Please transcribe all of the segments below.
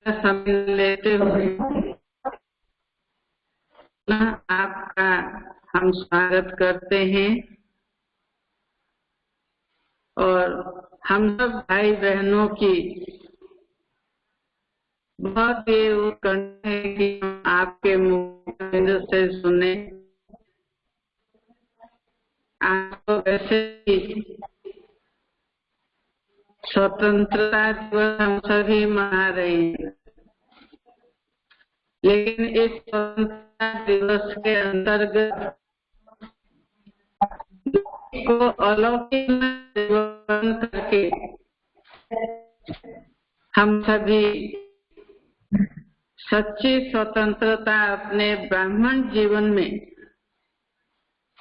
समय लेते हुए आपका हम स्वागत करते हैं और हम सब भाई बहनों की बहुत ही उत्कंठा है कि आपके मुख से सुने। आपको वैसे ही स्वतंत्रता दिवस हम सभी मना रहे हैं, लेकिन इस स्वतंत्रता दिवस के अंतर्गत को अलौकिक जीवन करके हम सभी सच्ची स्वतंत्रता अपने ब्राह्मण जीवन में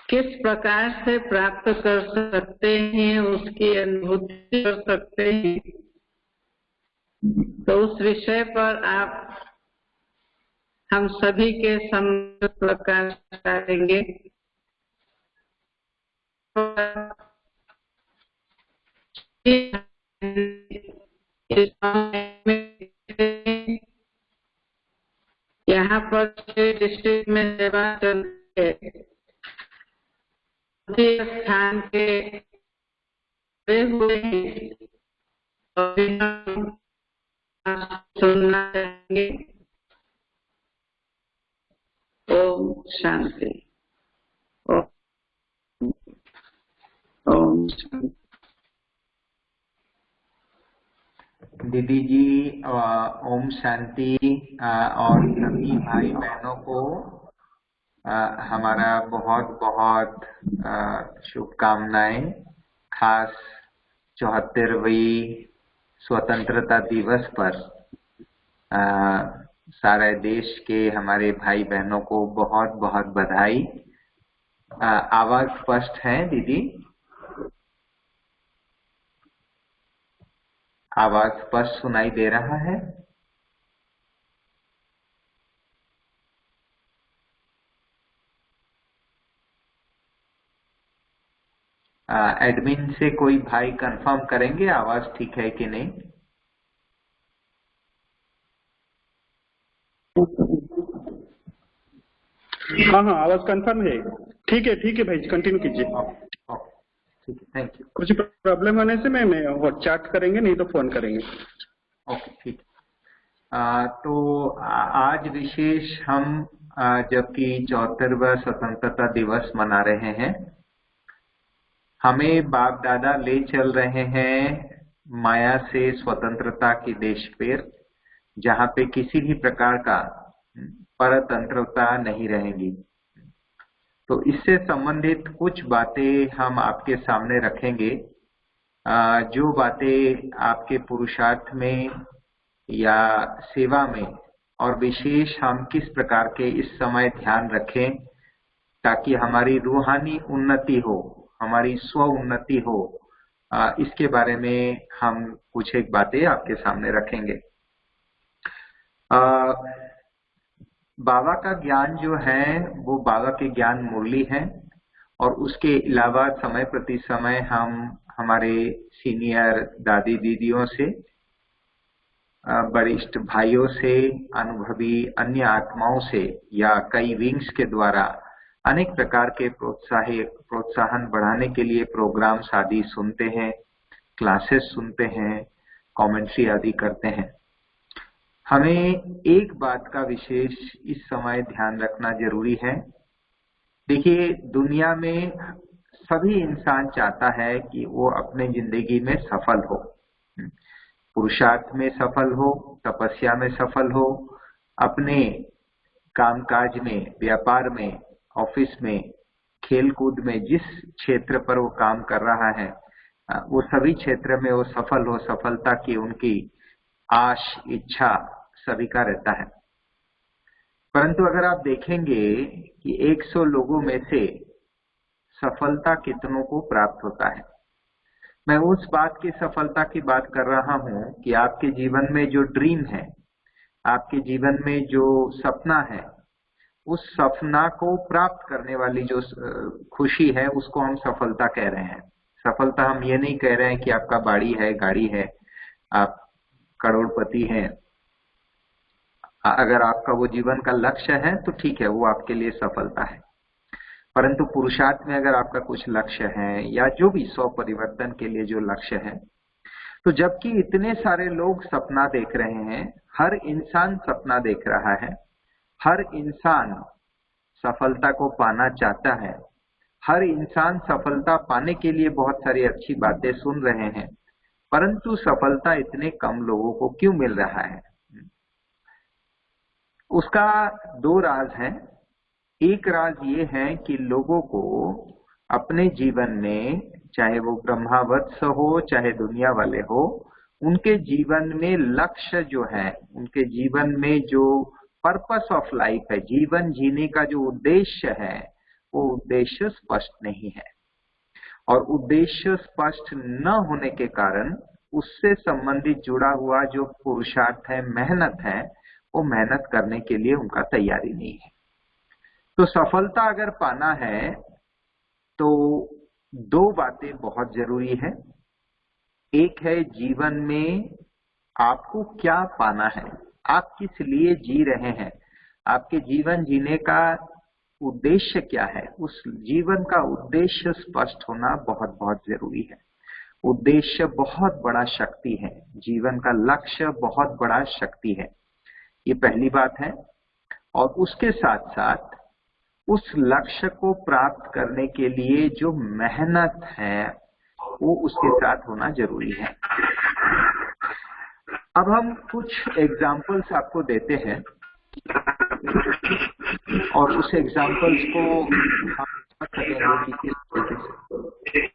किस प्रकार से प्राप्त कर सकते हैं, उसकी अनुभूति कर सकते हैं, तो उस विषय पर आप हम सभी के सम्मुख प्रकाश करेंगे। यहाँ पर डिस्ट्रिक्ट में सेवा चल रही है, स्थान के हुए हैं और सुनना चाहेंगे। ओम शांति। ओम शांति। दीदी जी ओम शांति और सभी भाई बहनों को हमारा बहुत बहुत शुभकामनाएं। खास 74वीं स्वतंत्रता दिवस पर सारे देश के हमारे भाई बहनों को बहुत बहुत बधाई। आवाज स्पष्ट है दीदी? आवाज स्पष्ट सुनाई दे रहा है? एडमिन से कोई भाई कंफर्म करेंगे आवाज ठीक है कि नहीं? हाँ आवाज कंफर्म है। ठीक है भाई, कंटिन्यू कीजिए। ठीक है, थैंक यू। कुछ प्रॉब्लम होने से मैं चैट करेंगे, नहीं तो फोन करेंगे। ओके, ठीक। तो आज विशेष हम जबकि 74वां स्वतंत्रता दिवस मना रहे हैं, हमें बाप दादा ले चल रहे हैं माया से स्वतंत्रता के देश पर, जहां पे किसी भी प्रकार का परतंत्रता नहीं रहेगी। तो इससे संबंधित कुछ बातें हम आपके सामने रखेंगे, जो बातें आपके पुरुषार्थ में या सेवा में, और विशेष हम किस प्रकार के इस समय ध्यान रखें ताकि हमारी रूहानी उन्नति हो, हमारी स्व उन्नति हो, इसके बारे में हम कुछ एक बातें आपके सामने रखेंगे। बाबा का ज्ञान जो है वो बाबा के ज्ञान मुरली है, और उसके अलावा समय प्रति समय हम हमारे सीनियर दादी दीदियों से, वरिष्ठ भाइयों से, अनुभवी अन्य आत्माओं से या कई विंग्स के द्वारा अनेक प्रकार के प्रोत्साहन बढ़ाने के लिए प्रोग्राम्स आदि सुनते हैं, क्लासेस सुनते हैं, कमेंट्री आदि करते हैं। हमें एक बात का विशेष इस समय ध्यान रखना जरूरी है। देखिए, दुनिया में सभी इंसान चाहता है कि वो अपने जिंदगी में सफल हो, पुरुषार्थ में सफल हो, तपस्या में सफल हो, अपने कामकाज में, व्यापार में, ऑफिस में, खेल कूद में, जिस क्षेत्र पर वो काम कर रहा है वो सभी क्षेत्र में वो सफल हो, सफलता की उनकी आश इच्छा सभी का रहता है। परंतु अगर आप देखेंगे कि 100 लोगों में से सफलता कितनों को प्राप्त होता है, मैं उस बात की सफलता की बात कर रहा हूं कि आपके जीवन में जो ड्रीम है, आपके जीवन में जो सपना है, उस सपना को प्राप्त करने वाली जो खुशी है उसको हम सफलता कह रहे हैं। सफलता हम ये नहीं कह रहे हैं कि आपका बाड़ी है, गाड़ी है, आप करोड़पति हैं, अगर आपका वो जीवन का लक्ष्य है तो ठीक है, वो आपके लिए सफलता है। परंतु पुरुषार्थ में अगर आपका कुछ लक्ष्य है या जो भी स्व परिवर्तन के लिए जो लक्ष्य है, तो जबकि इतने सारे लोग सपना देख रहे हैं, हर इंसान सपना देख रहा है, हर इंसान सफलता को पाना चाहता है, हर इंसान सफलता पाने के लिए बहुत सारी अच्छी बातें सुन रहे हैं, परंतु सफलता इतने कम लोगों को क्यों मिल रहा है? उसका दो राज हैं। एक राज ये है कि लोगों को अपने जीवन में, चाहे वो ब्रह्मावत्स हो चाहे दुनिया वाले हो, उनके जीवन में लक्ष्य जो है, उनके जीवन में जो पर्पस ऑफ लाइफ है, जीवन जीने का जो उद्देश्य है, वो उद्देश्य स्पष्ट नहीं है। और उद्देश्य स्पष्ट न होने के कारण उससे संबंधित जुड़ा हुआ जो पुरुषार्थ है, मेहनत है, वो मेहनत करने के लिए उनका तैयारी नहीं है। तो सफलता अगर पाना है तो दो बातें बहुत जरूरी है। एक है जीवन में आपको क्या पाना है, आप किस लिए जी रहे हैं, आपके जीवन जीने का उद्देश्य क्या है, उस जीवन का उद्देश्य स्पष्ट होना बहुत बहुत जरूरी है। उद्देश्य बहुत बड़ा शक्ति है, जीवन का लक्ष्य बहुत बड़ा शक्ति है, ये पहली बात है। और उसके साथ साथ उस लक्ष्य को प्राप्त करने के लिए जो मेहनत है वो उसके साथ होना जरूरी है। अब हम कुछ एग्जाम्पल्स आपको देते हैं और उस एग्जाम्पल्स को हम समझ सकेंगे कि किस तरीके से।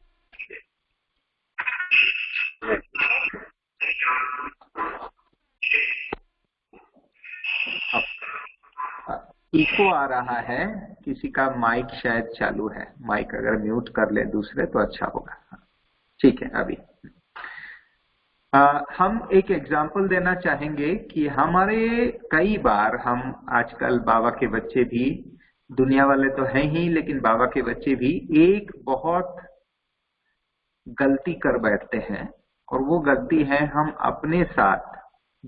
इको आ रहा है, किसी का माइक शायद चालू है, माइक अगर म्यूट कर ले दूसरे तो अच्छा होगा। ठीक है, अभी हम एक एग्जाम्पल देना चाहेंगे कि हमारे कई बार हम आजकल बाबा के बच्चे भी, दुनिया वाले तो हैं ही, लेकिन बाबा के बच्चे भी एक बहुत गलती कर बैठते हैं, और वो गलती है हम अपने साथ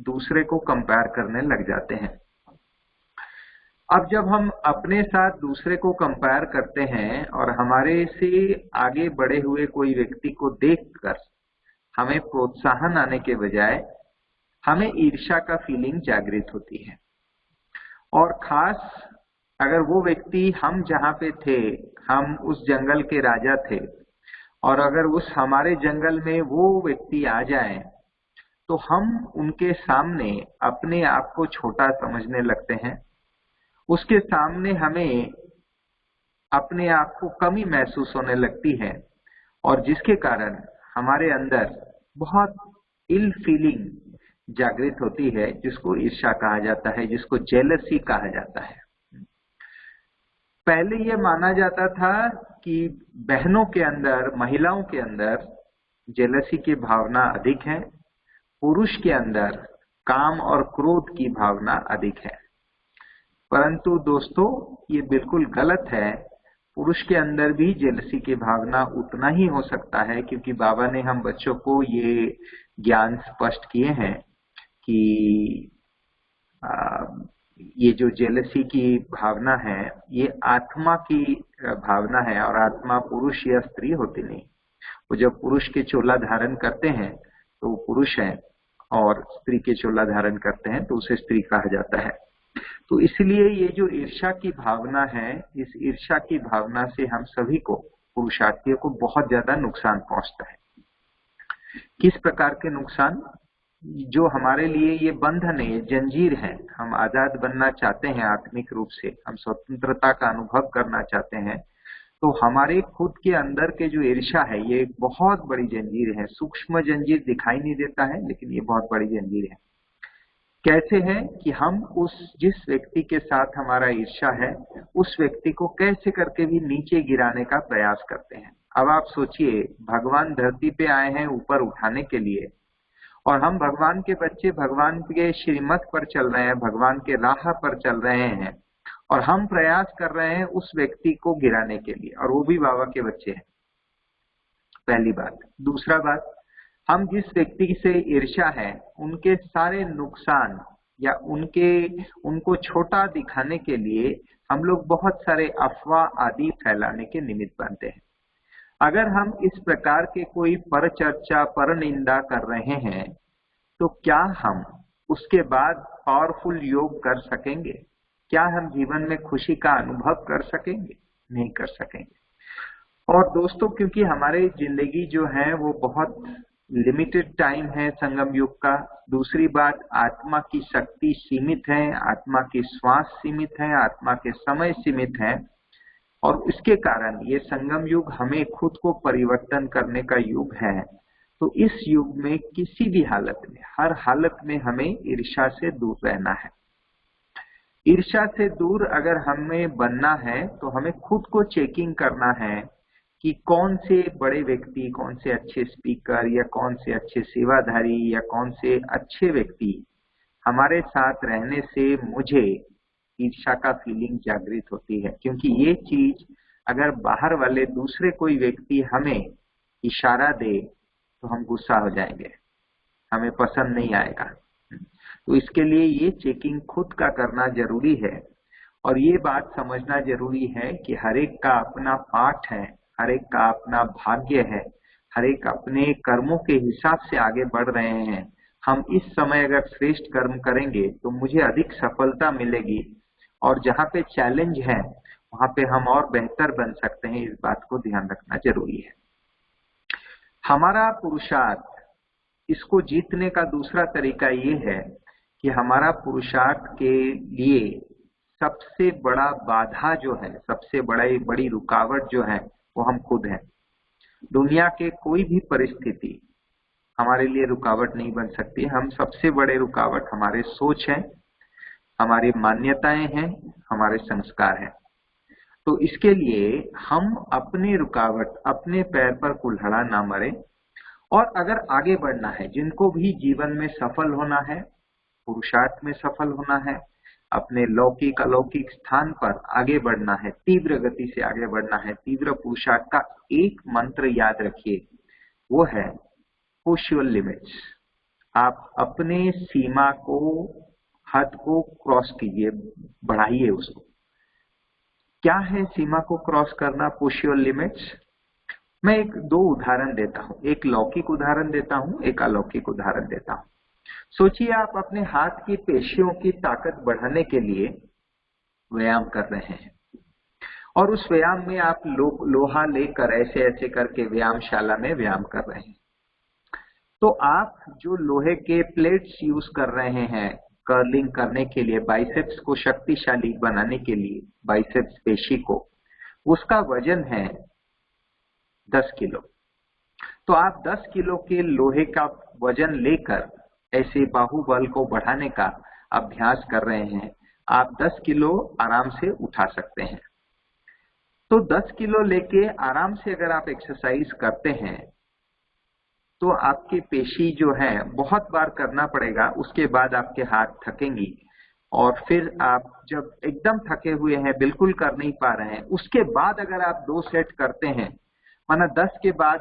दूसरे को कंपेयर करने लग जाते हैं। अब जब हम अपने साथ दूसरे को कंपेयर करते हैं और हमारे से आगे बढ़े हुए कोई व्यक्ति को देखकर हमें प्रोत्साहन आने के बजाय हमें ईर्ष्या का फीलिंग जागृत होती है। और खास अगर वो व्यक्ति, हम जहां पे थे, हम उस जंगल के राजा थे, और अगर उस हमारे जंगल में वो व्यक्ति आ जाए तो हम उनके सामने अपने आप को छोटा समझने लगते हैं, उसके सामने हमें अपने आप को कमी महसूस होने लगती है, और जिसके कारण हमारे अंदर बहुत इल फीलिंग जागृत होती है, जिसको ईर्ष्या कहा जाता है, जिसको जेलसी कहा जाता है। पहले ये माना जाता था कि बहनों के अंदर, महिलाओं के अंदर जेलसी की भावना अधिक है, पुरुष के अंदर काम और क्रोध की भावना अधिक है। परंतु दोस्तों, ये बिल्कुल गलत है। पुरुष के अंदर भी जेलसी की भावना उतना ही हो सकता है, क्योंकि बाबा ने हम बच्चों को ये ज्ञान स्पष्ट किए हैं कि ये जो जेलसी की भावना है, ये आत्मा की भावना है, और आत्मा पुरुष या स्त्री होती नहीं। वो जब पुरुष के चोला धारण करते हैं तो वो पुरुष है, और स्त्री के चोला धारण करते हैं तो उसे स्त्री कहा जाता है। तो इसलिए ये जो ईर्ष्या की भावना है, इस ईर्ष्या की भावना से हम सभी को, पुरुषार्थियों को बहुत ज्यादा नुकसान पहुंचता है। किस प्रकार के नुकसान? जो हमारे लिए ये बंधन है, ये जंजीर है, हम आजाद बनना चाहते हैं आत्मिक रूप से, हम स्वतंत्रता का अनुभव करना चाहते हैं, तो हमारे खुद के अंदर के जो ईर्ष्या है, ये एक बहुत बड़ी जंजीर है। सूक्ष्म जंजीर दिखाई नहीं देता है, लेकिन ये बहुत बड़ी जंजीर है। कैसे है कि हम जिस व्यक्ति के साथ हमारा ईर्ष्या है, उस व्यक्ति को कैसे करके भी नीचे गिराने का प्रयास करते हैं। अब आप सोचिए, भगवान धरती पे आए हैं ऊपर उठाने के लिए, और हम भगवान के बच्चे भगवान के श्रीमत पर चल रहे हैं, भगवान के राह पर चल रहे हैं, और हम प्रयास कर रहे हैं उस व्यक्ति को गिराने के लिए, और वो भी बाबा के बच्चे हैं। पहली बात। दूसरा बात, हम जिस व्यक्ति से ईर्ष्या है, उनके सारे नुकसान या उनको छोटा दिखाने के लिए हम लोग बहुत सारे अफवाह आदि फैलाने के निमित्त बनते हैं। अगर हम इस प्रकार के कोई पर चर्चा, पर निंदा कर रहे हैं, तो क्या हम उसके बाद पावरफुल योग कर सकेंगे? क्या हम जीवन में खुशी का अनुभव कर सकेंगे? नहीं कर सकेंगे। और दोस्तों, क्योंकि हमारी जिंदगी जो है वो बहुत लिमिटेड टाइम है संगम युग का। दूसरी बात, आत्मा की शक्ति सीमित है, आत्मा की श्वास सीमित है, आत्मा के समय सीमित है, और इसके कारण ये संगम युग हमें खुद को परिवर्तन करने का युग है। तो इस युग में किसी भी हालत में, हर हालत में हमें ईर्ष्या से दूर रहना है। ईर्ष्या से दूर अगर हमें बनना है तो हमें खुद को चेकिंग करना है कि कौन से बड़े व्यक्ति, कौन से अच्छे स्पीकर, या कौन से अच्छे सेवाधारी, या कौन से अच्छे व्यक्ति हमारे साथ रहने से मुझे ईर्ष्या का फीलिंग जागृत होती है। क्योंकि ये चीज अगर बाहर वाले दूसरे कोई व्यक्ति हमें इशारा दे तो हम गुस्सा हो जाएंगे, हमें पसंद नहीं आएगा। तो इसके लिए ये चेकिंग खुद का करना जरूरी है। और ये बात समझना जरूरी है कि हर एक का अपना पाठ है, हर एक का अपना भाग्य है, हर एक अपने कर्मों के हिसाब से आगे बढ़ रहे हैं। हम इस समय अगर श्रेष्ठ कर्म करेंगे तो मुझे अधिक सफलता मिलेगी, और जहाँ पे चैलेंज है वहां पे हम और बेहतर बन सकते हैं। इस बात को ध्यान रखना जरूरी है। हमारा पुरुषार्थ, इसको जीतने का दूसरा तरीका ये है कि हमारा पुरुषार्थ के लिए सबसे बड़ा बाधा जो है, सबसे बड़ी रुकावट जो है, वो हम खुद हैं। दुनिया के कोई भी परिस्थिति हमारे लिए रुकावट नहीं बन सकती। हम सबसे बड़े रुकावट हमारे सोच है, हमारी मान्यताएं हैं, हमारे संस्कार हैं। तो इसके लिए हम अपनी रुकावट, अपने पैर पर कुल्हाड़ा ना मारे, और अगर आगे बढ़ना है, जिनको भी जीवन में सफल होना है, पुरुषार्थ में सफल होना है, अपने लौकिक अलौकिक स्थान पर आगे बढ़ना है, तीव्र गति से आगे बढ़ना है, तीव्र पुरुषार्थ का एक मंत्र याद रखिए, वो है पुश योर लिमिट्स। आप अपने सीमा को, हद को क्रॉस कीजिए, बढ़ाइए उसको। क्या है सीमा को क्रॉस करना, पुश योर लिमिट्स? मैं दो उदाहरण देता हूं, एक लौकिक उदाहरण देता हूं, एक अलौकिक उदाहरण देता हूं। सोचिए आप अपने हाथ की पेशियों की ताकत बढ़ाने के लिए व्यायाम कर रहे हैं, और उस व्यायाम में आप लोहा लेकर ऐसे ऐसे करके व्यायामशाला में व्यायाम कर रहे हैं। तो आप जो लोहे के प्लेट्स यूज कर रहे हैं कर्लिंग करने के लिए, बाइसेप्स को शक्तिशाली बनाने के लिए, बाइसेप्स पेशी को, उसका वजन है 10 किलो। तो आप 10 किलो के लोहे का वजन लेकर ऐसे बाहुबल को बढ़ाने का अभ्यास कर रहे हैं। आप 10 किलो आराम से उठा सकते हैं। तो 10 किलो लेके आराम से अगर आप एक्सरसाइज करते हैं तो आपकी पेशी जो है बहुत बार करना पड़ेगा, उसके बाद आपके हाथ थकेंगी, और फिर आप जब एकदम थके हुए हैं, बिल्कुल कर नहीं पा रहे हैं, उसके बाद अगर आप 2 सेट करते हैं, माना 10 के बाद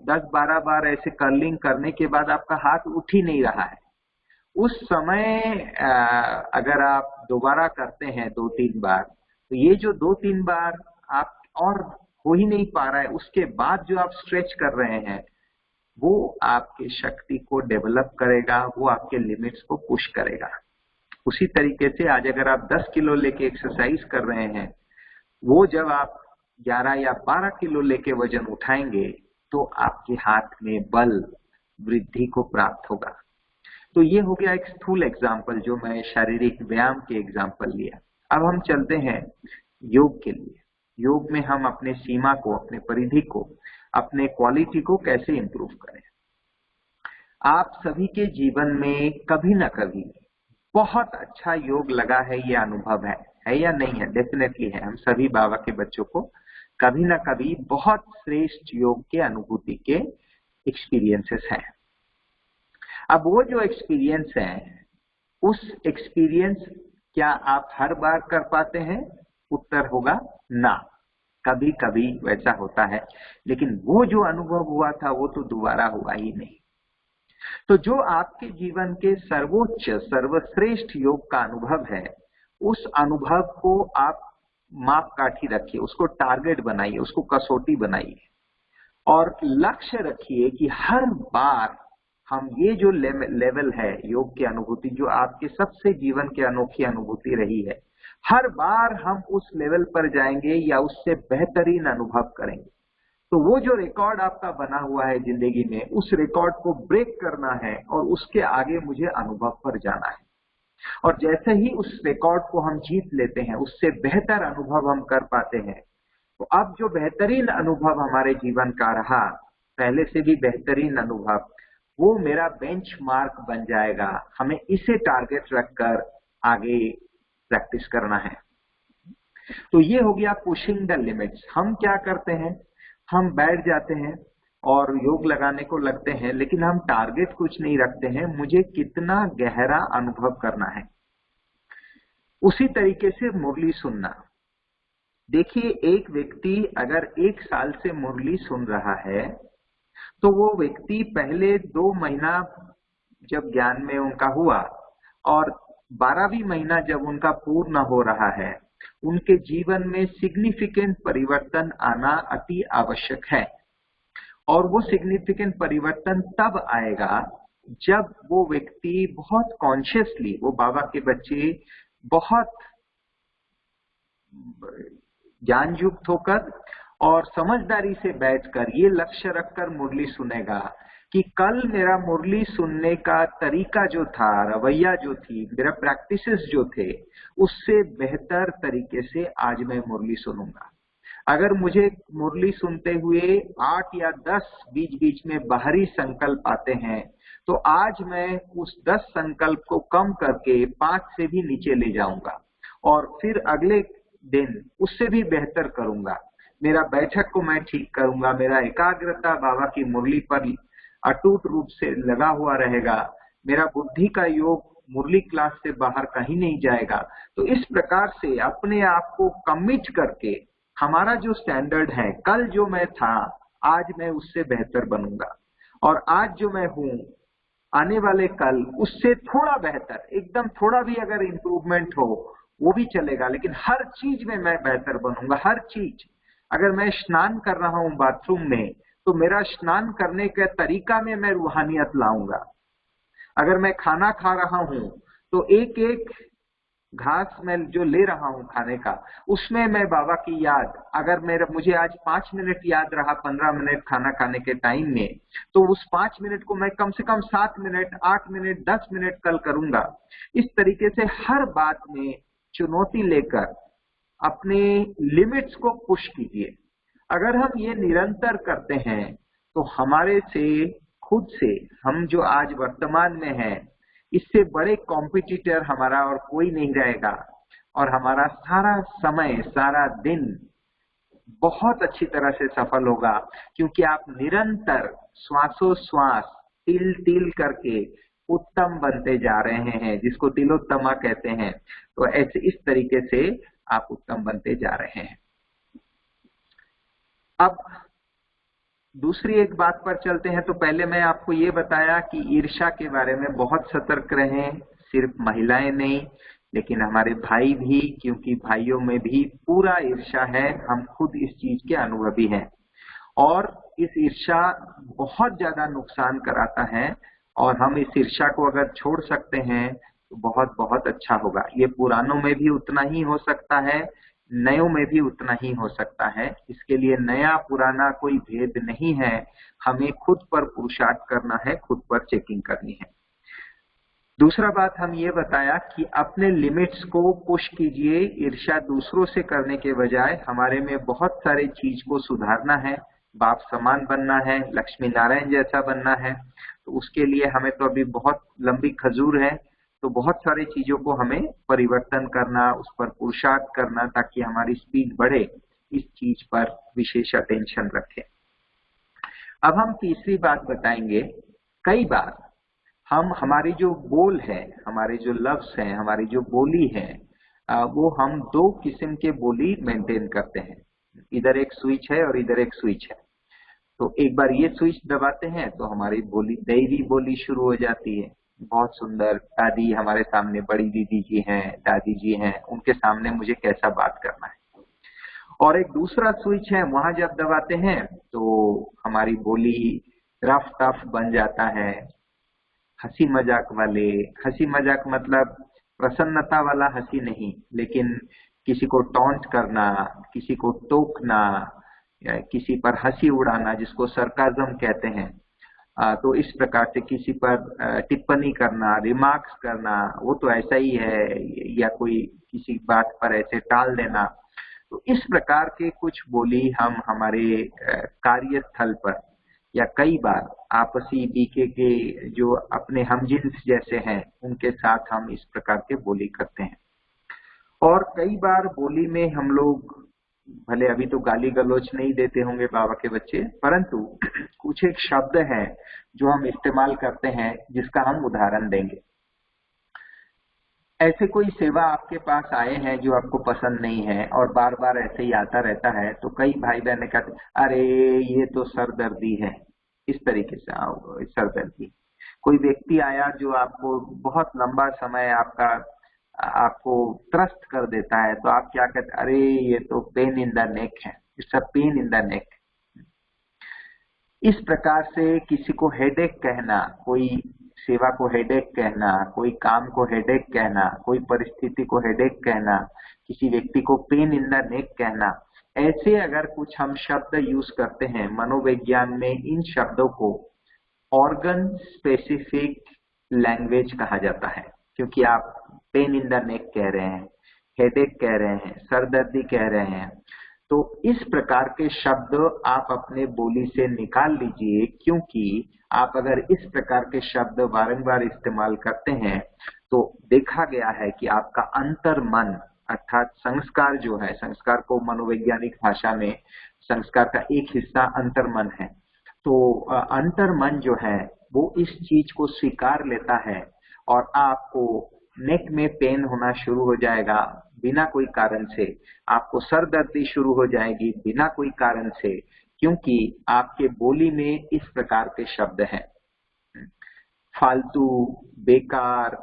10-12 बार ऐसे कर्लिंग करने के बाद आपका हाथ उठ ही नहीं रहा है, उस समय अगर आप दोबारा करते हैं 2-3 बार, तो ये जो 2-3 बार आप और हो ही नहीं पा रहा है, उसके बाद जो आप स्ट्रेच कर रहे हैं, वो आपकी शक्ति को डेवलप करेगा, वो आपके लिमिट्स को पुश करेगा। उसी तरीके से आज अगर आप 10 किलो लेके एक्सरसाइज कर रहे हैं, वो जब आप 11 या 12 किलो लेके वजन उठाएंगे तो आपके हाथ में बल वृद्धि को प्राप्त होगा। तो ये हो गया एक स्थूल एग्जाम्पल, जो मैं शारीरिक व्यायाम के एग्जाम्पल लिया। अब हम चलते हैं योग के लिए। योग में हम अपने सीमा को, अपने परिधि को, अपने क्वालिटी को कैसे इंप्रूव करें। आप सभी के जीवन में कभी ना कभी बहुत अच्छा योग लगा है, ये अनुभव है या नहीं है? डेफिनेटली है। हम सभी बाबा के बच्चों को कभी ना कभी बहुत श्रेष्ठ योग के अनुभूति के एक्सपीरियंसेस हैं। अब वो जो एक्सपीरियंस है, उस एक्सपीरियंस क्या आप हर बार कर पाते हैं? उत्तर होगा ना, कभी कभी वैसा होता है, लेकिन वो जो अनुभव हुआ था वो तो दोबारा हुआ ही नहीं। तो जो आपके जीवन के सर्वोच्च सर्वश्रेष्ठ योग का अनुभव है, उस अनुभव को आप मापकाठी रखिए, उसको टारगेट बनाइए, उसको कसौटी बनाइए और लक्ष्य रखिए कि हर बार हम ये जो लेवल है योग की अनुभूति, जो आपके सबसे जीवन की अनोखी अनुभूति रही है, हर बार हम उस लेवल पर जाएंगे या उससे बेहतरीन अनुभव करेंगे। तो वो जो रिकॉर्ड आपका बना हुआ है जिंदगी में, उस रिकॉर्ड को ब्रेक करना है और उसके आगे मुझे अनुभव पर जाना है। और जैसे ही उस रिकॉर्ड को हम जीत लेते हैं, उससे बेहतर अनुभव हम कर पाते हैं, तो अब जो बेहतरीन अनुभव हमारे जीवन का रहा, पहले से भी बेहतरीन अनुभव, वो मेरा बेंचमार्क बन जाएगा। हमें इसे टारगेट रखकर आगे प्रैक्टिस करना है। तो ये हो गया पुशिंग द लिमिट्स। हम क्या करते हैं, हम बैठ जाते हैं और योग लगाने को लगते हैं, लेकिन हम टारगेट कुछ नहीं रखते हैं, मुझे कितना गहरा अनुभव करना है। उसी तरीके से मुरली सुनना। देखिए, एक व्यक्ति अगर 1 साल से मुरली सुन रहा है, तो वो व्यक्ति पहले 2 महीना जब ज्ञान में उनका हुआ और 12वीं महीना जब उनका पूर्ण हो रहा है, उनके जीवन में सिग्निफिकेंट परिवर्तन आना अति आवश्यक है। और वो सिग्निफिकेंट परिवर्तन तब आएगा जब वो व्यक्ति बहुत कॉन्शियसली, वो बाबा के बच्चे बहुत ज्ञान युक्त होकर और समझदारी से बैठकर ये लक्ष्य रखकर मुरली सुनेगा कि कल मेरा मुरली सुनने का तरीका जो था, रवैया जो थी, मेरा प्रैक्टिसेस जो थे, उससे बेहतर तरीके से आज मैं मुरली सुनूंगा। अगर मुझे मुरली सुनते हुए 8 या 10 बीच बीच में बाहरी संकल्प आते हैं, तो आज मैं उस 10 संकल्प को कम करके 5 से भी नीचे ले जाऊंगा और फिर अगले दिन उससे भी बेहतर करूंगा। मेरा बैठक को मैं ठीक करूंगा, मेरा एकाग्रता बाबा की मुरली पर अटूट रूप से लगा हुआ रहेगा, मेरा बुद्धि का योग मुरली क्लास से बाहर कहीं नहीं जाएगा। तो इस प्रकार से अपने आप को कमिट करके हमारा जो स्टैंडर्ड है, कल जो मैं था आज मैं उससे बेहतर बनूंगा, और आज जो मैं हूं आने वाले कल उससे थोड़ा बेहतर, एकदम थोड़ा भी अगर इंप्रूवमेंट हो वो भी चलेगा, लेकिन हर चीज में मैं बेहतर बनूंगा। हर चीज, अगर मैं स्नान कर रहा हूं बाथरूम में, तो मेरा स्नान करने के तरीका में मैं रूहानियत लाऊंगा। अगर मैं खाना खा रहा हूं तो एक एक घास मैं जो ले रहा हूं खाने का, उसमें मैं बाबा की याद, अगर मुझे आज 5 मिनट याद रहा 15 मिनट खाना खाने के टाइम में, तो उस 5 मिनट को मैं कम से कम 7 मिनट, 8 मिनट, 10 मिनट कल करूंगा। इस तरीके से हर बात में चुनौती लेकर अपने लिमिट्स को पुश कीजिए। अगर हम ये निरंतर करते हैं, तो हमारे से खुद से, हम जो आज वर्तमान में हैं, इससे बड़े कॉम्पिटिटर हमारा और कोई नहीं रहेगा, और हमारा सारा समय, सारा दिन बहुत अच्छी तरह से सफल होगा, क्योंकि आप निरंतर श्वासोश्वास तिल तिल करके उत्तम बनते जा रहे हैं, जिसको तिलोत्तमा कहते हैं। तो ऐसे इस तरीके से आप उत्तम बनते जा रहे हैं। अब दूसरी एक बात पर चलते हैं। तो पहले मैं आपको ये बताया कि ईर्ष्या के बारे में बहुत सतर्क रहें, सिर्फ महिलाएं नहीं लेकिन हमारे भाई भी, क्योंकि भाइयों में भी पूरा ईर्ष्या है, हम खुद इस चीज के अनुभवी हैं, और इस ईर्ष्या बहुत ज्यादा नुकसान कराता है, और हम इस ईर्ष्या को अगर छोड़ सकते हैं तो बहुत बहुत अच्छा होगा। ये पुरानों में भी उतना ही हो सकता है, नयों में भी उतना ही हो सकता है। इसके लिए नया पुराना कोई भेद नहीं है, हमें खुद पर पुरुषार्थ करना है, खुद पर चेकिंग करनी है। दूसरा बात हम ये बताया कि अपने लिमिट्स को पुश कीजिए। ईर्ष्या दूसरों से करने के बजाय हमारे में बहुत सारे चीज को सुधारना है, बाप समान बनना है, लक्ष्मी नारायण जैसा बनना है। तो उसके लिए हमें तो अभी बहुत लंबी खजूर है, तो बहुत सारी चीजों को हमें परिवर्तन करना, उस पर पुरुषार्थ करना, ताकि हमारी स्पीड बढ़े। इस चीज पर विशेष अटेंशन रखें। अब हम तीसरी बात बताएंगे। कई बार हम हमारी जो बोल है, हमारे जो लफ्ज हैं, हमारी जो बोली है, वो हम 2 किस्म के बोली मेंटेन करते हैं। इधर एक स्विच है और इधर एक स्विच है। तो एक बार ये स्विच दबाते हैं तो हमारी बोली, दैवी बोली शुरू हो जाती है। बहुत सुंदर। दादी हमारे सामने, बड़ी दीदी जी हैं, दादी जी हैं, उनके सामने मुझे कैसा बात करना है। और एक दूसरा स्विच है, वहां जब दबाते हैं तो हमारी बोली रफ टफ बन जाता है, हंसी मजाक वाले। हंसी मजाक मतलब प्रसन्नता वाला हंसी नहीं, लेकिन किसी को टॉन्ट करना, किसी को टोकना, या किसी पर हंसी उड़ाना, जिसको सरकाज़म कहते हैं। तो इस प्रकार से किसी पर टिप्पणी करना, रिमार्क्स करना, वो तो ऐसा ही है, या कोई किसी बात पर ऐसे टाल देना। तो इस प्रकार के कुछ बोली हम हमारे कार्यस्थल पर या कई बार आपसी बीके के जो अपने हमजिन्स जैसे हैं उनके साथ हम इस प्रकार के बोली करते हैं। और कई बार बोली में हम लोग, भले अभी तो गाली गलौज नहीं देते होंगे बाबा के बच्चे, परंतु कुछ एक शब्द है जो हम इस्तेमाल करते हैं, जिसका हम उदाहरण देंगे। ऐसे कोई सेवा आपके पास आए हैं जो आपको पसंद नहीं है और बार बार ऐसे ही आता रहता है, तो कई भाई बहन कहते, अरे ये तो सरदर्दी है, इस तरीके से सरदर्दी। कोई व्यक्ति आया जो आपको बहुत लंबा समय आपको त्रस्त कर देता है, तो आप क्या कहते, अरे ये तो पेन इन द नेक है, it's a pain in the neck. इस प्रकार से किसी को हेडेक कहना, कोई सेवा को हेडेक कहना, कोई काम को हेडेक कहना, कोई परिस्थिति को हेडेक कहना, किसी व्यक्ति को पेन इन द नेक कहना, ऐसे अगर कुछ हम शब्द यूज करते हैं, मनोविज्ञान में इन शब्दों को ऑर्गन स्पेसिफिक लैंग्वेज कहा जाता है। क्योंकि आप पेन इन द नेक कह रहे हैं, हेडेक कह रहे हैं, सरदर्दी कह रहे हैं, तो इस प्रकार के शब्द आप अपने बोली से निकाल लीजिए। क्योंकि आप अगर इस प्रकार के शब्द बारंबार इस्तेमाल करते हैं तो देखा गया है कि आपका अंतर मन, अर्थात संस्कार जो है, संस्कार को मनोवैज्ञानिक भाषा में संस्कार का एक हिस्सा अंतर मन है। तो अंतर मन जो है वो इस चीज को स्वीकार लेता है और आपको नेक में पेन होना शुरू हो जाएगा बिना कोई कारण से, आपको सरदर्दी शुरू हो जाएगी बिना कोई कारण से, क्योंकि आपके बोली में इस प्रकार के शब्द हैं। फालतू, बेकार,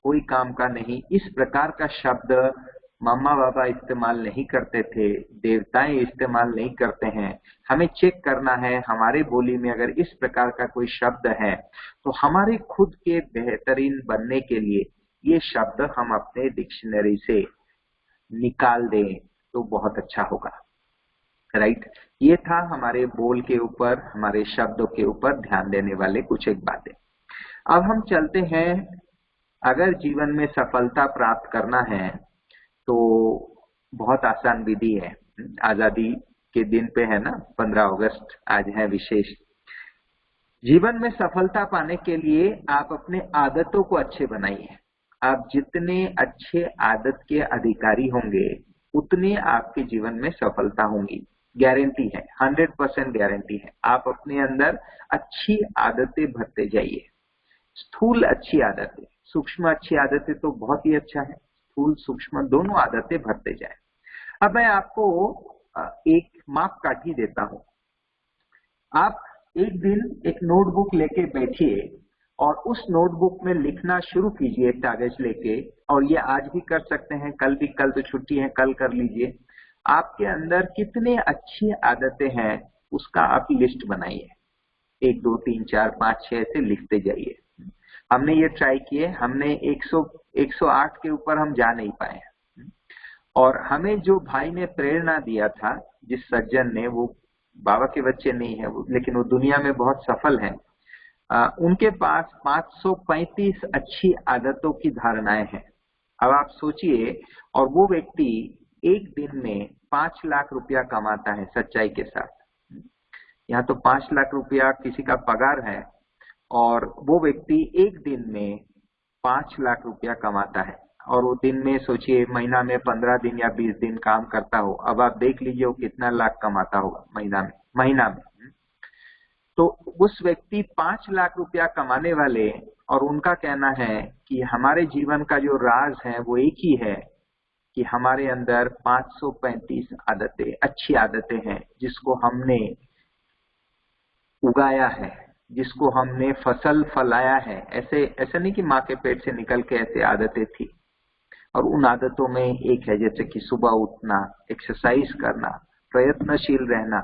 कोई काम का नहीं, इस प्रकार का शब्द मम्मा बाबा इस्तेमाल नहीं करते थे, देवताएं इस्तेमाल नहीं करते हैं। हमें चेक करना है हमारे बोली में अगर इस प्रकार का कोई शब्द है तो हमारे खुद के बेहतरीन बनने के लिए ये शब्द हम अपने डिक्शनरी से निकाल दें तो बहुत अच्छा होगा। राइट, ये था हमारे बोल के ऊपर, हमारे शब्दों के ऊपर ध्यान देने वाले कुछ एक बातें। अब हम चलते हैं, अगर जीवन में सफलता प्राप्त करना है तो बहुत आसान विधि है। आजादी के दिन पे है ना, 15 अगस्त आज है विशेष। जीवन में सफलता पाने के लिए आप अपने आदतों को अच्छे बनाइए। आप जितने अच्छे आदत के अधिकारी होंगे उतने आपके जीवन में सफलता होंगी, गारंटी है, 100% गारंटी है। आप अपने अंदर अच्छी आदतें भरते जाइए, स्थूल अच्छी आदतें, सूक्ष्म अच्छी आदतें तो बहुत ही अच्छा है, स्थूल सूक्ष्म दोनों आदतें भरते जाए। अब मैं आपको एक मापकाठी देता हूं। आप एक दिन एक नोटबुक लेके बैठिए और उस नोटबुक में लिखना शुरू कीजिए कागज लेके, और ये आज भी कर सकते हैं, कल भी, कल तो छुट्टी है, कल कर लीजिए। आपके अंदर कितने अच्छी आदतें हैं उसका आप लिस्ट बनाइए, 1 2 3 4 5 6 ऐसे लिखते जाइए। हमने ये ट्राई किए, हमने 108 के ऊपर हम जा नहीं पाए, और हमें जो भाई ने प्रेरणा दिया था, जिस सज्जन ने, वो बाबा के बच्चे नहीं है वो, लेकिन वो दुनिया में बहुत सफल है, उनके पास 535 अच्छी आदतों की धारणाएं हैं। अब आप सोचिए, और वो व्यक्ति एक दिन में 5 लाख रुपया कमाता है सच्चाई के साथ। यहाँ तो 5 लाख रुपया किसी का पगार है और वो व्यक्ति एक दिन में 5 लाख रुपया कमाता है, और वो दिन में सोचिए महीना में 15 दिन या 20 दिन काम करता हो। अब आप देख लीजिए वो कितना लाख कमाता होगा महीना में। तो उस व्यक्ति 5 लाख रुपया कमाने वाले, और उनका कहना है कि हमारे जीवन का जो राज है वो एक ही है कि हमारे अंदर 535 आदतें, अच्छी आदतें हैं, जिसको हमने उगाया है, जिसको हमने फसल फलाया है, ऐसे नहीं कि माँ के पेट से निकल के ऐसे आदतें थी। और उन आदतों में एक है जैसे कि सुबह उठना, एक्सरसाइज करना, प्रयत्नशील रहना,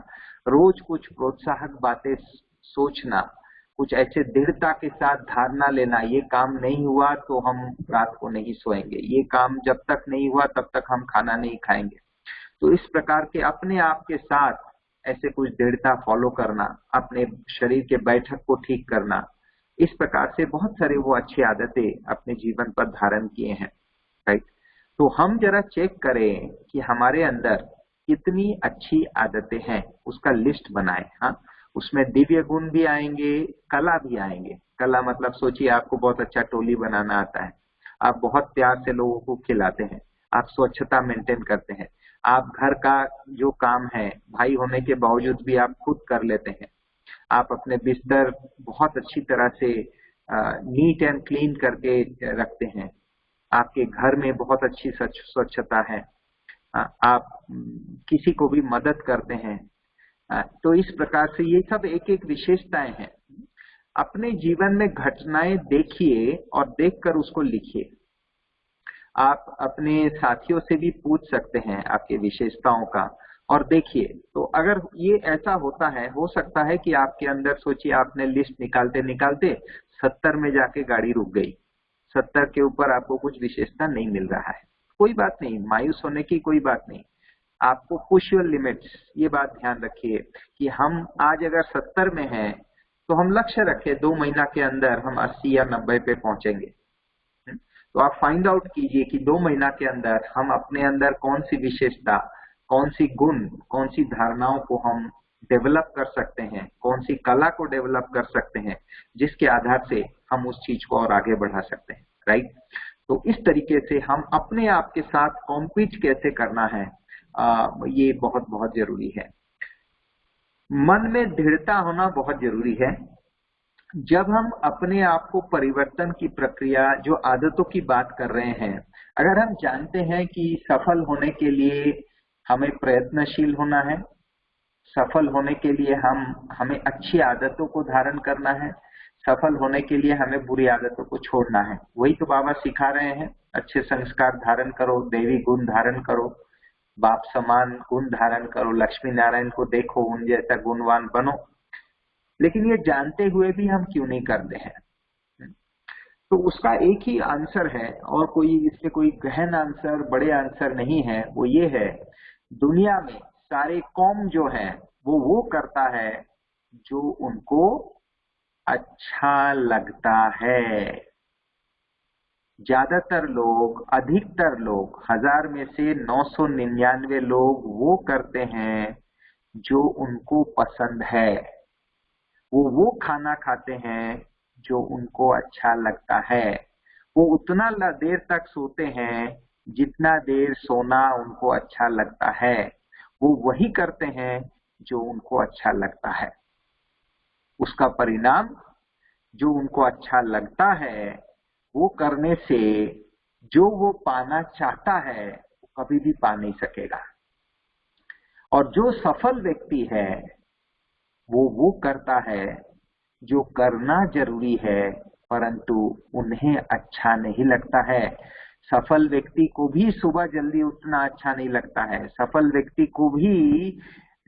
रोज कुछ प्रोत्साहक बातें सोचना, कुछ ऐसे दृढ़ता के साथ धारणा लेना, ये काम नहीं हुआ तो हम रात को नहीं सोएंगे, ये काम जब तक नहीं हुआ तब तक हम खाना नहीं खाएंगे। तो इस प्रकार के अपने आप के साथ ऐसे कुछ दृढ़ता फॉलो करना, अपने शरीर के बैठक को ठीक करना, इस प्रकार से बहुत सारे वो अच्छी आदतें अपने जीवन पर धारण किए हैं। राइट। तो हम जरा चेक करें कि हमारे अंदर कितनी अच्छी आदतें हैं, उसका लिस्ट बनाएं। हाँ, उसमें दिव्य गुण भी आएंगे, कला भी आएंगे। कला मतलब सोचिए आपको बहुत अच्छा टोली बनाना आता है, आप बहुत प्यार से लोगों को खिलाते हैं, आप स्वच्छता मेंटेन करते हैं, आप घर का जो काम है भाई होने के बावजूद भी आप खुद कर लेते हैं, आप अपने बिस्तर बहुत अच्छी तरह से नीट एंड क्लीन करके रखते हैं, आपके घर में बहुत अच्छी स्वच्छता है, आप किसी को भी मदद करते हैं। तो इस प्रकार से ये सब एक एक विशेषताएं हैं। अपने जीवन में घटनाएं देखिए और देखकर उसको लिखिए। आप अपने साथियों से भी पूछ सकते हैं आपके विशेषताओं का और देखिए। तो अगर ये ऐसा होता है, हो सकता है कि आपके अंदर, सोचिए आपने लिस्ट निकालते निकालते 70 में जाके गाड़ी रुक गई, 70 के ऊपर आपको कुछ विशेषता नहीं मिल रहा है। कोई बात नहीं, मायूस होने की कोई बात नहीं। आपको पुश योर लिमिट्स, ये बात ध्यान रखिए कि हम आज अगर 70 में हैं तो हम लक्ष्य रखें 2 महीना के अंदर हम 80 या 90 पे पहुंचेंगे। तो आप फाइंड आउट कीजिए कि 2 महीना के अंदर हम अपने अंदर कौन सी विशेषता, कौन सी गुण, कौन सी धारणाओं को हम डेवलप कर सकते हैं, कौन सी कला को डेवलप कर सकते हैं, जिसके आधार से हम उस चीज को और आगे बढ़ा सकते हैं। राइट। तो इस तरीके से हम अपने आप के साथ कॉम्पीट कैसे करना है, ये बहुत बहुत जरूरी है। मन में दृढ़ता होना बहुत जरूरी है। जब हम अपने आप को परिवर्तन की प्रक्रिया, जो आदतों की बात कर रहे हैं, अगर हम जानते हैं कि सफल होने के लिए हमें प्रयत्नशील होना है, सफल होने के लिए हमें अच्छी आदतों को धारण करना है, सफल होने के लिए हमें बुरी आदतों को छोड़ना है, वही तो बाबा सिखा रहे हैं। अच्छे संस्कार धारण करो, दैवी गुण धारण करो, बाप समान गुण धारण करो, लक्ष्मी नारायण को देखो, उन जैसा गुणवान बनो। लेकिन ये जानते हुए भी हम क्यों नहीं करते हैं? तो उसका एक ही आंसर है और कोई इसमें कोई गहन आंसर, बड़े आंसर नहीं है। वो ये है, दुनिया में सारे कौम जो है वो करता है जो उनको अच्छा लगता है। ज्यादातर लोग, अधिकतर लोग, 1000 में से 999 लोग वो करते हैं जो उनको पसंद है। वो खाना खाते हैं जो उनको अच्छा लगता है। वो उतना देर तक सोते हैं जितना देर सोना उनको अच्छा लगता है। वो वही करते हैं जो उनको अच्छा लगता है। उसका परिणाम, जो उनको अच्छा लगता है वो करने से जो वो पाना चाहता है वो कभी भी पा नहीं सकेगा। और जो सफल व्यक्ति है वो करता है जो करना जरूरी है परंतु उन्हें अच्छा नहीं लगता है। सफल व्यक्ति को भी सुबह जल्दी उठना अच्छा नहीं लगता है। सफल व्यक्ति को भी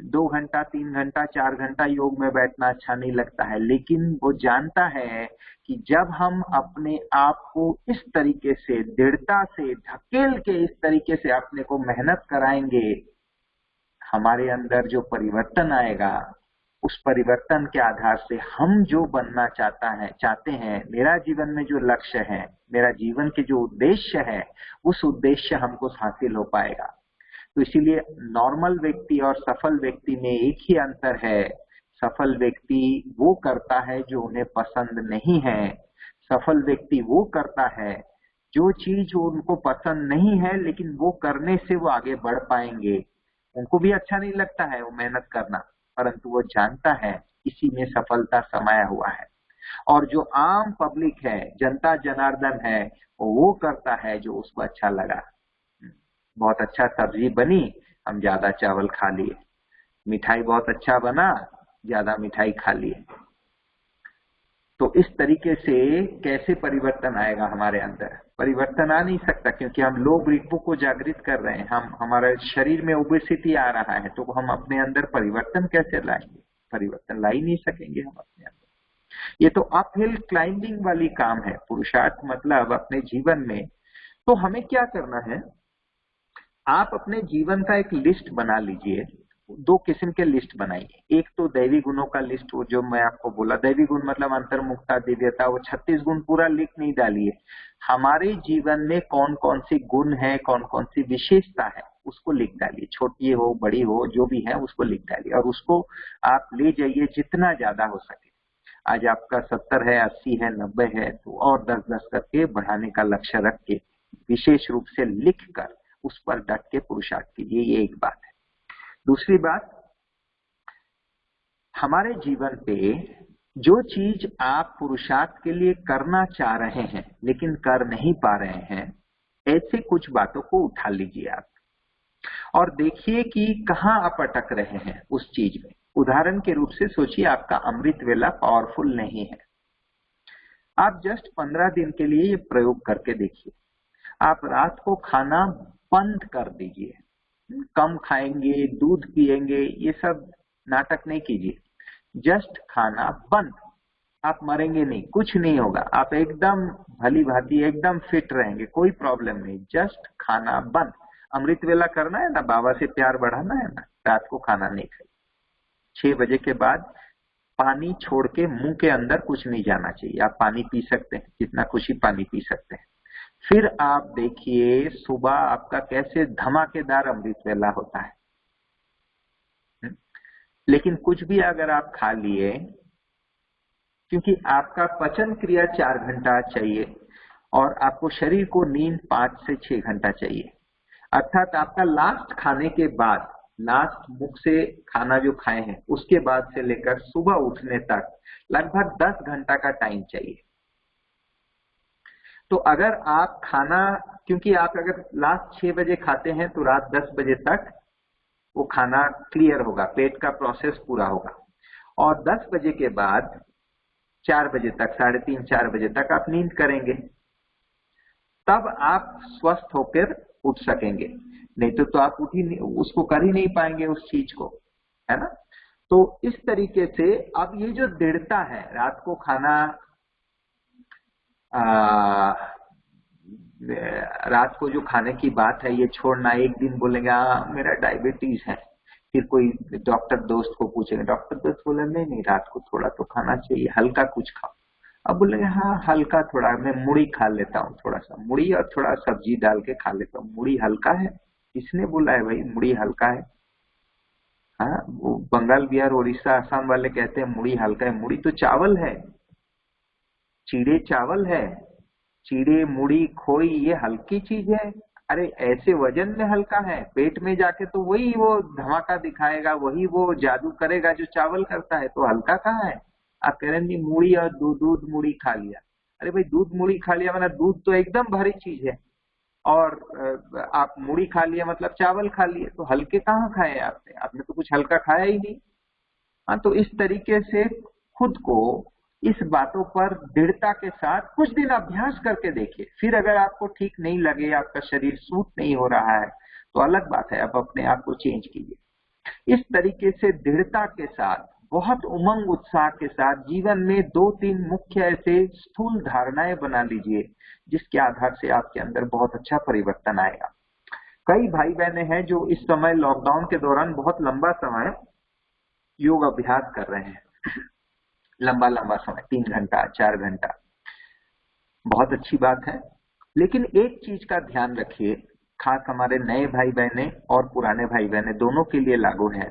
2 घंटा, 3 घंटा, 4 घंटा योग में बैठना अच्छा नहीं लगता है। लेकिन वो जानता है कि जब हम अपने आप को इस तरीके से, दृढ़ता से ढकेल के इस तरीके से अपने को मेहनत कराएंगे, हमारे अंदर जो परिवर्तन आएगा, उस परिवर्तन के आधार से हम जो बनना चाहते हैं, मेरा जीवन में जो लक्ष्य है, मेरा जीवन के जो उद्देश्य है, उस उद्देश्य हमको हासिल हो पाएगा। तो इसीलिए नॉर्मल व्यक्ति और सफल व्यक्ति में एक ही अंतर है। सफल व्यक्ति वो करता है जो उन्हें पसंद नहीं है। सफल व्यक्ति वो करता है जो चीज उनको पसंद नहीं है, लेकिन वो करने से वो आगे बढ़ पाएंगे। उनको भी अच्छा नहीं लगता है वो मेहनत करना, परंतु वो जानता है इसी में सफलता समाया हुआ है। और जो आम पब्लिक है, जनता जनार्दन है, वो करता है जो उसको अच्छा लगा। बहुत अच्छा सब्जी बनी, हम ज्यादा चावल खा लिए। मिठाई बहुत अच्छा बना, ज्यादा मिठाई खा लिए। तो इस तरीके से कैसे परिवर्तन आएगा हमारे अंदर? परिवर्तन आ नहीं सकता, क्योंकि हम लोभ ऋग्भु को जागृत कर रहे हैं। हम हमारे शरीर में ओबेसिटी आ रहा है, तो हम अपने अंदर परिवर्तन कैसे लाएंगे? परिवर्तन ला ही नहीं सकेंगे हम अपने अंदर। ये तो अपहिल क्लाइंबिंग वाली काम है। पुरुषार्थ मतलब अपने जीवन में, तो हमें क्या करना है, आप अपने जीवन का एक लिस्ट बना लीजिए। 2 किस्म के लिस्ट बनाइए। एक तो दैवी गुणों का लिस्ट, वो जो मैं आपको बोला, दैवी गुण मतलब अंतर्मुखता, दिव्यता, वो 36 गुण पूरा लिख नहीं डालिए। हमारे जीवन में कौन कौन सी गुण है, कौन कौन सी विशेषता है, उसको लिख डालिए। छोटी हो बड़ी हो जो भी है उसको लिख डालिए, और उसको आप ले जाइए जितना ज्यादा हो सके। आज आपका 70 है, 80 है, 90 है, तो और 10-10 करके बढ़ाने का लक्ष्य रख के विशेष रूप से लिख कर उस पर डट के पुरुषार्थ कीजिए। ये एक बात है। दूसरी बात, हमारे जीवन पे जो चीज आप पुरुषार्थ के लिए करना चाह रहे हैं लेकिन कर नहीं पा रहे हैं, ऐसे कुछ बातों को उठा लीजिए आप, और देखिए कि कहाँ आप अटक रहे हैं उस चीज में। उदाहरण के रूप से सोचिए, आपका अमृत वेला पावरफुल नहीं है। आप जस्ट 15 दिन के लिए ये प्रयोग करके देखिए। आप रात को खाना बंद कर दीजिए, कम खाएंगे, दूध पिएंगे, ये सब नाटक नहीं कीजिए। जस्ट खाना बंद। आप मरेंगे नहीं, कुछ नहीं होगा, आप एकदम भली भांति एकदम फिट रहेंगे, कोई प्रॉब्लम नहीं। जस्ट खाना बंद। अमृत वेला करना है ना, बाबा से प्यार बढ़ाना है ना, रात को खाना नहीं खाइए। 6 बजे के बाद पानी छोड़ के मुंह के अंदर कुछ नहीं जाना चाहिए। आप पानी पी सकते हैं, जितना खुशी पानी पी सकते हैं। फिर आप देखिए सुबह आपका कैसे धमाकेदार अमृत वेला होता है। लेकिन कुछ भी अगर आप खा लिए, क्योंकि आपका पचन क्रिया 4 घंटा चाहिए और आपको शरीर को नींद 5 से 6 घंटा चाहिए, अर्थात आपका लास्ट खाने के बाद, लास्ट मुख से खाना जो खाए हैं उसके बाद से लेकर सुबह उठने तक लगभग 10 घंटा का टाइम चाहिए। तो अगर आप खाना, क्योंकि आप अगर लास्ट 6 बजे खाते हैं तो रात 10 बजे तक वो खाना क्लियर होगा, पेट का प्रोसेस पूरा होगा, और 10 बजे के बाद 4 बजे तक, 3:30-4 बजे तक आप नींद करेंगे, तब आप स्वस्थ होकर उठ सकेंगे। नहीं तो आप उठ ही नहीं, उसको कर ही नहीं पाएंगे उस चीज को, है ना। तो इस तरीके से अब ये जो दृढ़ता है, रात को खाना, रात को जो खाने की बात है ये छोड़ना। एक दिन बोलेंगे मेरा डायबिटीज है, फिर कोई डॉक्टर दोस्त को पूछेंगे, डॉक्टर दोस्त बोले नहीं रात को थोड़ा तो खाना चाहिए, हल्का कुछ खाओ। अब बोलेंगे हाँ हल्का, थोड़ा मैं मुड़ी खा लेता हूँ, थोड़ा सा मुड़ी और थोड़ा सब्जी डाल के खा लेता हूँ। मुड़ी हल्का है? किसने बोला है भाई मुड़ी हल्का है? हाँ, वो बंगाल, बिहार, उड़ीसा, असम वाले कहते हैं मुड़ी हल्का है। मुड़ी तो चावल है, चीड़े चावल है। चीड़े, मुड़ी, खोई ये हल्की चीज है। अरे ऐसे वजन में हल्का है, पेट में जाके तो वही वो धमाका दिखाएगा, वही वो जादू करेगा जो चावल करता है। तो हल्का कहाँ है? आप कह रहे हैं मुड़ी और दूध मुड़ी खा लिया। अरे भाई दूध मुड़ी खा लिया मतलब दूध तो एकदम भारी चीज है, और आप मुड़ी खा लिया मतलब चावल खा लिए। तो हल्के कहाँ खाए आपने? आपने तो कुछ हल्का खाया ही नहीं। हाँ, तो इस तरीके से खुद को इस बातों पर दृढ़ता के साथ कुछ दिन अभ्यास करके देखिए। फिर अगर आपको ठीक नहीं लगे, आपका शरीर सूट नहीं हो रहा है, तो अलग बात है, आप अपने आप को चेंज कीजिए। इस तरीके से दृढ़ता के साथ, बहुत उमंग उत्साह के साथ जीवन में 2-3 मुख्य ऐसे स्थूल धारणाएं बना लीजिए, जिसके आधार से आपके अंदर बहुत अच्छा परिवर्तन आएगा। कई भाई बहने हैं जो इस समय लॉकडाउन के दौरान बहुत लंबा समय योग अभ्यास कर रहे हैं, लंबा समय, 3 घंटा, 4 घंटा, बहुत अच्छी बात है। लेकिन एक चीज का ध्यान रखिए, खास हमारे नए भाई बहने और पुराने भाई बहने दोनों के लिए लागू है।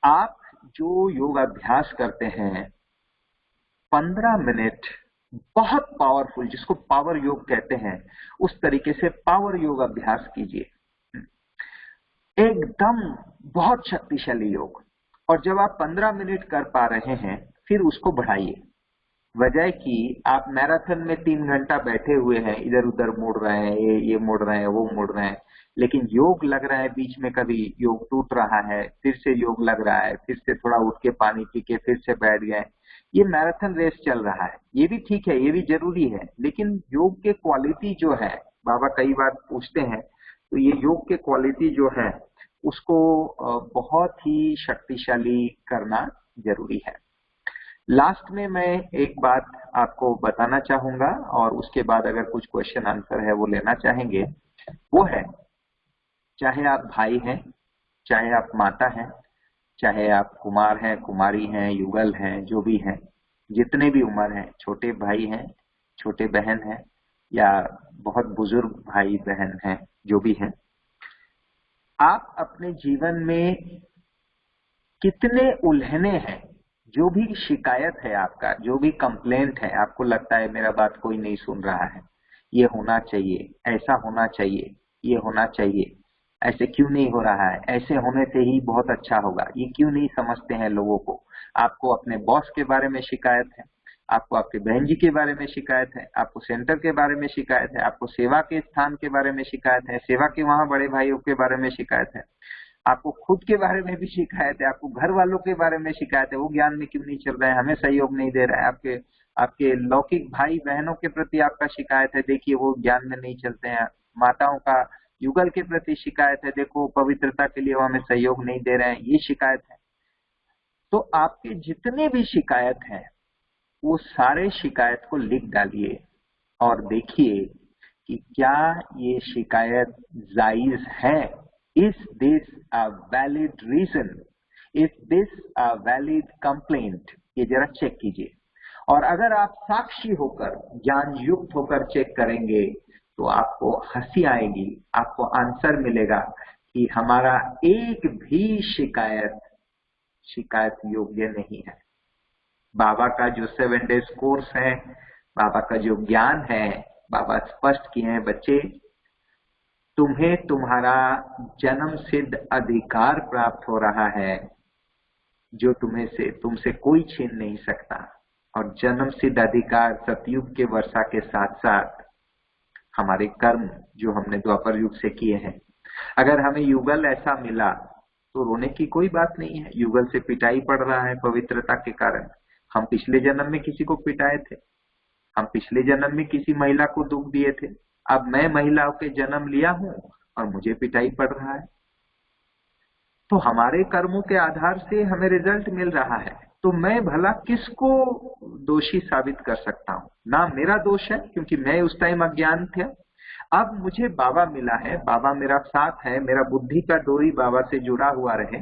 आप जो योग अभ्यास करते हैं 15 मिनट बहुत पावरफुल, जिसको पावर योग कहते हैं, उस तरीके से पावर योग अभ्यास कीजिए, एकदम बहुत शक्तिशाली योग। और जब आप 15 मिनट कर पा रहे हैं फिर उसको बढ़ाइए, वजह कि आप मैराथन में 3 घंटा बैठे हुए हैं, इधर उधर मुड़ रहे हैं, ये मुड़ रहे हैं, वो मुड़ रहे हैं, लेकिन योग लग रहा है बीच में, कभी योग टूट रहा है, फिर से योग लग रहा है, फिर से थोड़ा उठ के पानी पी के फिर से बैठ गए। ये मैराथन रेस चल रहा है, ये भी ठीक है, ये भी जरूरी है, लेकिन योग के क्वालिटी जो है, बाबा कई बार पूछते हैं, तो ये योग के क्वालिटी जो है उसको बहुत ही शक्तिशाली करना जरूरी है। लास्ट में मैं एक बात आपको बताना चाहूंगा और उसके बाद अगर कुछ क्वेश्चन आंसर है वो लेना चाहेंगे, वो है चाहे आप भाई हैं, चाहे आप माता हैं, चाहे आप कुमार हैं, कुमारी हैं, युगल हैं, जो भी हैं, जितने भी उम्र हैं, छोटे भाई हैं, छोटे बहन हैं, या बहुत बुजुर्ग भाई बहन हैं, जो भी हैं, आप अपने जीवन में कितने उलझने हैं, जो भी शिकायत है आपका, जो भी कंप्लेंट है, आपको लगता है मेरा बात कोई नहीं सुन रहा है, ये होना चाहिए, ऐसा होना चाहिए, ये होना चाहिए, ऐसे क्यों नहीं हो रहा है, ऐसे होने से ही बहुत अच्छा होगा, ये क्यों नहीं समझते हैं लोगों को। आपको अपने बॉस के बारे में शिकायत है, आपको आपके बहन जी के बारे में शिकायत है, आपको सेंटर के बारे में शिकायत है, आपको सेवा के स्थान के बारे में शिकायत है, सेवा के वहां बड़े भाइयों के बारे में शिकायत है, आपको खुद के बारे में भी शिकायत है, आपको घर वालों के बारे में शिकायत है, वो ज्ञान में क्यों नहीं चल रहा है, हमें सहयोग नहीं दे रहा है, आपके लौकिक भाई बहनों के प्रति आपका शिकायत है, देखिए वो ज्ञान में नहीं चलते हैं, माताओं का युगल के प्रति शिकायत है, देखो पवित्रता के लिए वो हमें सहयोग नहीं दे रहे हैं, ये शिकायत है। तो आपके जितने भी शिकायत हैं वो सारे शिकायत को लिख डालिए और देखिए कि क्या ये शिकायत जायज है, is this a valid reason, is this a valid complaint, ये जरा चेक कीजिए। और अगर आप साक्षी होकर, ज्ञान युक्त होकर चेक करेंगे तो आपको हंसी आएगी, आपको आंसर मिलेगा कि हमारा एक भी शिकायत योग्य नहीं है। बाबा का जो 7 डेज कोर्स है, बाबा का जो ज्ञान है, बाबा स्पष्ट किए हैं, बच्चे तुम्हें तुम्हारा जन्म सिद्ध अधिकार प्राप्त हो रहा है जो तुमसे कोई छीन नहीं सकता। और जन्म सिद्ध अधिकार सतयुग के वर्षा के साथ साथ हमारे कर्म जो हमने द्वापर युग से किए हैं, अगर हमें युगल ऐसा मिला तो रोने की कोई बात नहीं है। युगल से पिटाई पड़ रहा है पवित्रता के कारण, हम पिछले जन्म में किसी को पिटाए थे, हम पिछले जन्म में किसी महिला को दुख दिए थे, अब मैं महिलाओं के जन्म लिया हूं और मुझे पिटाई पड़ रहा है। तो हमारे कर्मों के आधार से हमें रिजल्ट मिल रहा है, तो मैं भला किसको दोषी साबित कर सकता हूं? ना मेरा दोष है क्योंकि मैं उस टाइम अज्ञान था, अब मुझे बाबा मिला है, बाबा मेरा साथ है, मेरा बुद्धि का डोरी बाबा से जुड़ा हुआ रहे,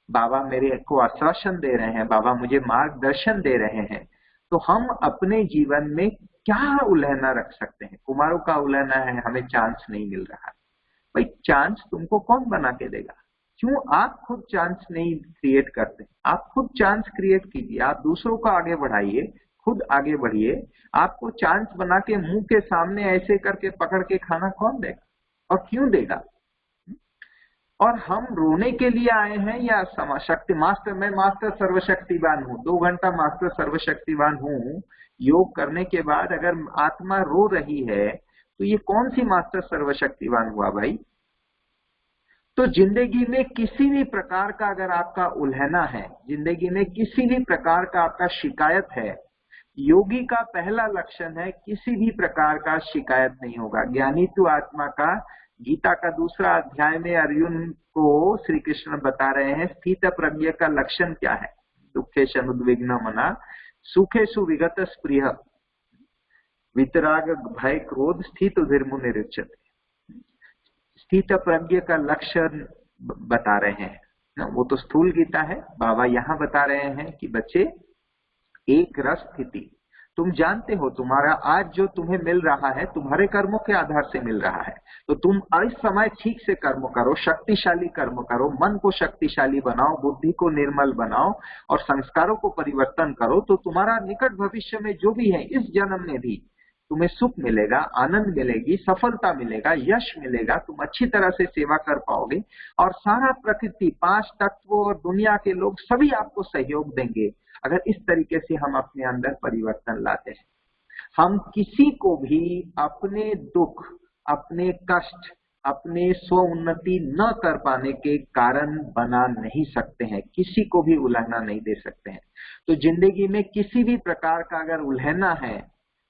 बाबा मेरे को आश्वासन दे रहे हैं, बाबा मुझे मार्गदर्शन दे रहे हैं, तो हम अपने जीवन में क्या उलझना रख सकते हैं? कुमारों का उलझना है, हमें चांस नहीं मिल रहा है। भाई चांस तुमको कौन बना के देगा? क्यों आप खुद चांस नहीं क्रिएट करते? आप खुद चांस क्रिएट कीजिए, आप दूसरों को आगे बढ़ाइए, खुद आगे बढ़िए। आपको चांस बना के मुंह के सामने ऐसे करके पकड़ के खाना कौन देगा और क्यों देगा? और हम रोने के लिए आए हैं या शक्ति मास्टर, मैं मास्टर सर्वशक्तिवान हूँ, 2 घंटा मास्टर सर्वशक्तिवान हूँ, योग करने के बाद अगर आत्मा रो रही है तो ये कौन सी मास्टर सर्वशक्तिवान हुआ भाई? तो जिंदगी में किसी भी प्रकार का अगर आपका उलझना है, जिंदगी में किसी भी प्रकार का आपका शिकायत है, योगी का पहला लक्षण है किसी भी प्रकार का शिकायत नहीं होगा। ज्ञानी तो आत्मा का गीता का 2 अध्याय में अर्जुन को श्री कृष्ण बता रहे हैं स्थित प्रज्ञ का लक्षण क्या है। दुखे अनुद्विग्न मना सुखे सुविगत स्पृह वितराग भय क्रोध स्थित धीर्मुनिरुच्यते। स्थित प्रज्ञ का लक्षण बता रहे हैं ना, वो तो स्थूल गीता है। बाबा यहाँ बता रहे हैं कि बच्चे एक रस स्थिति, तुम जानते हो तुम्हारा आज जो तुम्हें मिल रहा है तुम्हारे कर्मों के आधार से मिल रहा है, तो तुम इस समय ठीक से कर्म करो, शक्तिशाली कर्म करो, मन को शक्तिशाली बनाओ, बुद्धि को निर्मल बनाओ और संस्कारों को परिवर्तन करो, तो तुम्हारा निकट भविष्य में जो भी है इस जन्म में भी तुम्हें सुख मिलेगा, आनंद मिलेगी, सफलता मिलेगा, यश मिलेगा, तुम अच्छी तरह से सेवा कर पाओगे और सारा प्रकृति, 5 तत्व और दुनिया के लोग सभी आपको सहयोग देंगे। अगर इस तरीके से हम अपने अंदर परिवर्तन लाते हैं, हम किसी को भी अपने दुख, अपने कष्ट, अपने स्व उन्नति न कर पाने के कारण बना नहीं सकते हैं, किसी को भी उलझना नहीं दे सकते हैं। तो जिंदगी में किसी भी प्रकार का अगर उलझना है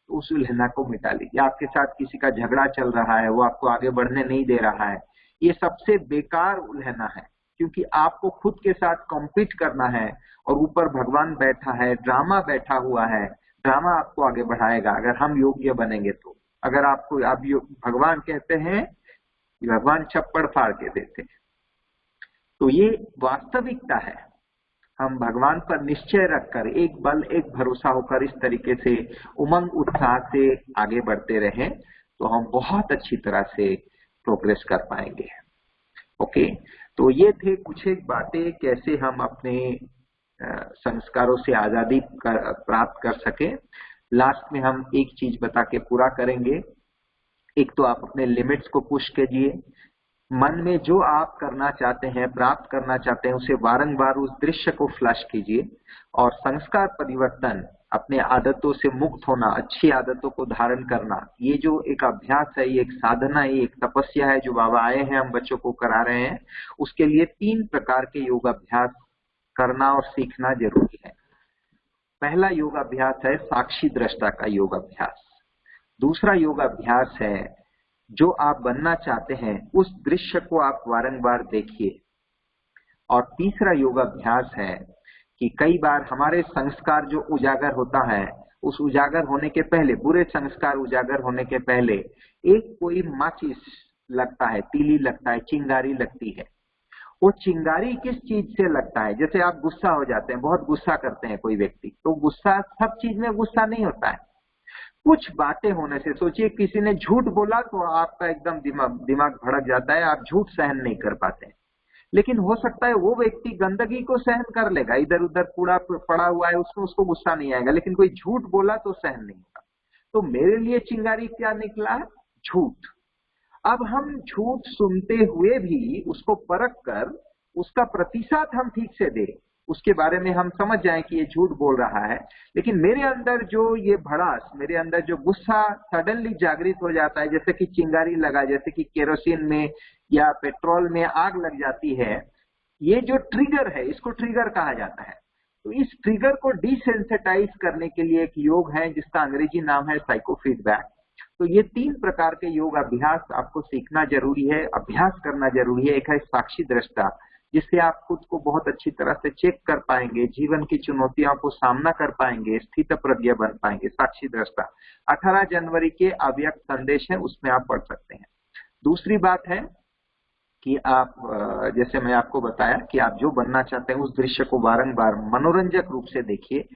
तो उस उलझना को मिटा लीजिए। आपके साथ किसी का झगड़ा चल रहा है, वो आपको आगे बढ़ने नहीं दे रहा है, ये सबसे बेकार उलझना है, क्योंकि आपको खुद के साथ कॉम्पीट करना है और ऊपर भगवान बैठा है, ड्रामा बैठा हुआ है, ड्रामा आपको आगे बढ़ाएगा अगर हम योग्य बनेंगे तो। अगर आपको भगवान कहते हैं, भगवान चप्पड़ फाड़ के देते, तो ये वास्तविकता है। हम भगवान पर निश्चय रखकर, एक बल एक भरोसा होकर इस तरीके से उमंग उत्साह से आगे बढ़ते रहें तो हम बहुत अच्छी तरह से प्रोग्रेस कर पाएंगे। ओके, तो ये थे कुछ एक बातें कैसे हम अपने संस्कारों से आजादी प्राप्त कर सके। लास्ट में हम एक चीज बता के पूरा करेंगे। एक तो आप अपने लिमिट्स को पुश कीजिए, मन में जो आप करना चाहते हैं, प्राप्त करना चाहते हैं, उसे बारंबार उस दृश्य को फ्लैश कीजिए। और संस्कार परिवर्तन, अपने आदतों से मुक्त होना, अच्छी आदतों को धारण करना, ये जो एक अभ्यास है, ये एक साधना है, एक तपस्या है जो बाबा आए हैं हम बच्चों को करा रहे हैं। उसके लिए 3 प्रकार के योग अभ्यास करना और सीखना जरूरी है। पहला योग अभ्यास है साक्षी दृष्टा का योग अभ्यास। दूसरा योग अभ्यास है जो आप बनना चाहते हैं उस दृश्य को आप बारंबार देखिए। और तीसरा योग अभ्यास है कि कई बार हमारे संस्कार जो उजागर होता है, उस उजागर होने के पहले, बुरे संस्कार उजागर होने के पहले एक कोई माचिस लगता है, तीली लगता है, चिंगारी लगती है। वो चिंगारी किस चीज से लगता है? जैसे आप गुस्सा हो जाते हैं, बहुत गुस्सा करते हैं कोई व्यक्ति, तो गुस्सा, सब चीज में गुस्सा नहीं होता है, कुछ बातें होने से। सोचिए किसी ने झूठ बोला तो आपका एकदम दिमाग भड़क जाता है, आप झूठ सहन नहीं कर पाते हैं। लेकिन हो सकता है वो व्यक्ति गंदगी को सहन कर लेगा, इधर उधर कूड़ा पड़ा हुआ है, उसको गुस्सा नहीं आएगा, लेकिन कोई झूठ बोला तो सहन नहीं होगा। तो मेरे लिए चिंगारी क्या निकला? झूठ। अब हम झूठ सुनते हुए भी उसको परख कर उसका प्रतिसाद हम ठीक से दें, उसके बारे में हम समझ जाएं कि ये झूठ बोल रहा है, लेकिन मेरे अंदर जो ये भड़ास, मेरे अंदर जो गुस्सा सडनली जागृत हो जाता है, जैसे कि चिंगारी लगा, जैसे कि केरोसिन में या पेट्रोल में आग लग जाती है, ये जो ट्रिगर है, इसको ट्रिगर कहा जाता है। तो इस ट्रिगर को डिसेंसिटाइज करने के लिए एक योग है जिसका अंग्रेजी नाम है साइको फीडबैक। तो ये 3 प्रकार के योग अभ्यास आपको सीखना जरूरी है, अभ्यास करना जरूरी है। एक है साक्षी दृष्टा, जिससे आप खुद को बहुत अच्छी तरह से चेक कर पाएंगे, जीवन की चुनौतियों को सामना कर पाएंगे, स्थित प्रज्ञ बन पाएंगे। साक्षी दृष्टा 18 जनवरी के अव्यक्त संदेश है, उसमें आप पढ़ सकते हैं। दूसरी बात है कि आप, जैसे मैं आपको बताया कि आप जो बनना चाहते हैं उस दृश्य को बारंबार मनोरंजक रूप से देखिए।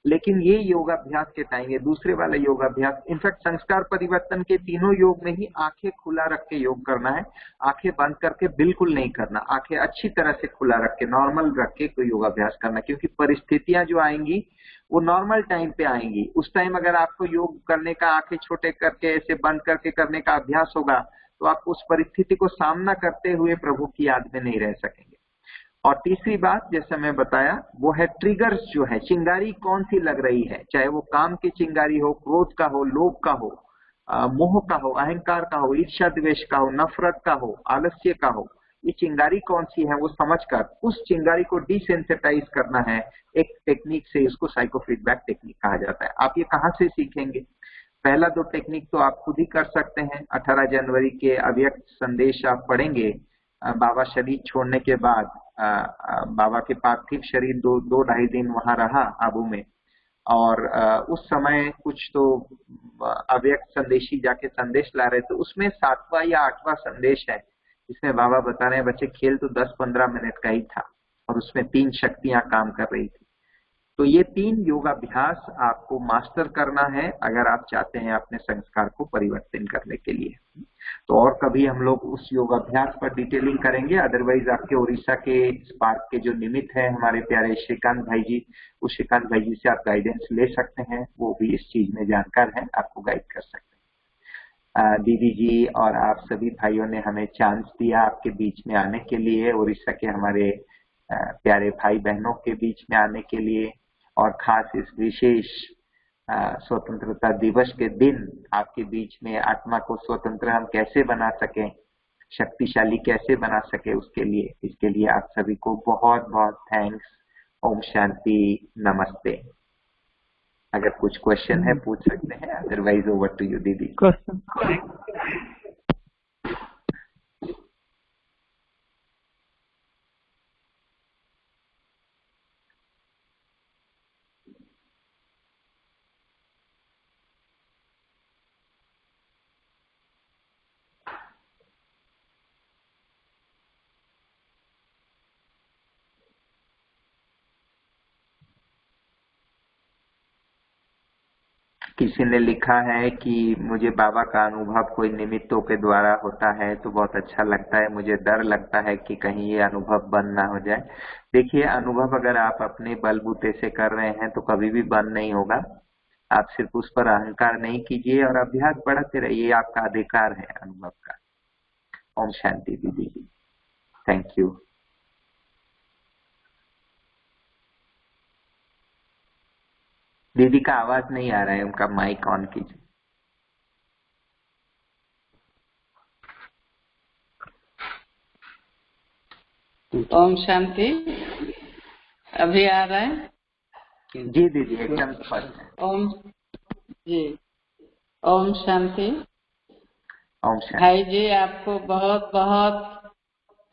लेकिन ये योगाभ्यास के टाइम, ये दूसरे वाले योगाभ्यास, इनफैक्ट संस्कार परिवर्तन के तीनों योग में ही आंखें खुला रख के योग करना है, आंखें बंद करके बिल्कुल नहीं करना, आंखें अच्छी तरह से खुला रख के, नॉर्मल रख के कोई योगाभ्यास करना, क्योंकि परिस्थितियां जो आएंगी वो नॉर्मल टाइम पे आएंगी। उस टाइम अगर आपको योग करने का, आंखें छोटे करके ऐसे बंद करके करने का अभ्यास होगा तो आप उस परिस्थिति को सामना करते हुए प्रभु की याद में नहीं रह सकेंगे। और तीसरी बात जैसे मैं बताया वो है ट्रिगर्स, जो है चिंगारी कौन सी लग रही है, चाहे वो काम की चिंगारी हो, क्रोध का हो, लोभ का हो, मोह का हो, अहंकार का हो, ईर्ष्या द्वेष का हो, नफरत का हो, आलस्य का हो, ये चिंगारी कौन सी है वो समझकर उस चिंगारी को डिसेंसिटाइज करना है एक टेक्निक से। इसको साइको फीडबैक टेक्निक कहा जाता है। आप ये कहाँ से सीखेंगे? पहला 2 टेक्निक तो आप खुद ही कर सकते हैं। 18 जनवरी के अव्यक्त संदेश आप पढ़ेंगे, बाबा शरीर छोड़ने के बाद बाबा के पार्थिव शरीर 2-2.5 दिन वहां रहा आबू में, और उस समय कुछ तो अव्यक्त संदेशी जाके संदेश ला रहे थे। उसमें 7वां या 8वां संदेश है इसमें बाबा बता रहे हैं बच्चे खेल तो 10-15 मिनट का ही था और उसमें 3 शक्तियां काम कर रही थी। तो ये 3 योगाभ्यास आपको मास्टर करना है अगर आप चाहते हैं अपने संस्कार को परिवर्तन करने के लिए। तो और कभी हम लोग उस योगाभ्यास पर डिटेलिंग करेंगे। अदरवाइज आपके उड़ीसा के स्पार्क के जो निमित्त है हमारे प्यारे श्रीकांत भाई जी, उस श्रीकांत भाई जी से आप गाइडेंस ले सकते हैं, वो भी इस चीज में जानकार है, आपको गाइड कर सकते हैं। दीदी जी और आप सभी भाइयों ने हमें चांस दिया आपके बीच में आने के लिए, उड़ीसा के हमारे प्यारे भाई बहनों के बीच में आने के लिए। और खास इस विशेष स्वतंत्रता दिवस के दिन आपके बीच में आत्मा को स्वतंत्र हम कैसे बना सकें, शक्तिशाली कैसे बना सके, इसके लिए आप सभी को बहुत बहुत थैंक्स। ओम शांति, नमस्ते। अगर कुछ क्वेश्चन है पूछ सकते हैं, अदरवाइज ओवर टू यू दीदी। क्वेश्चन किसी ने लिखा है कि मुझे बाबा का अनुभव कोई निमित्तों के द्वारा होता है तो बहुत अच्छा लगता है, मुझे डर लगता है कि कहीं ये अनुभव बंद ना हो जाए। देखिए, अनुभव अगर आप अपने बलबूते से कर रहे हैं तो कभी भी बंद नहीं होगा। आप सिर्फ उस पर अहंकार नहीं कीजिए और अभ्यास बढ़ाते रहिए, आपका अधिकार है अनुभव का। ओम शांति दीदी, थैंक यू। दीदी का आवाज नहीं आ रहा है, उनका माइक ऑन कीजिए। ओम शांति, अभी आ रहा है? जी दीदी, एकदम स्पष्ट है। ओम जी, ओम शांति। ओम शांति। भाई जी, आपको बहुत बहुत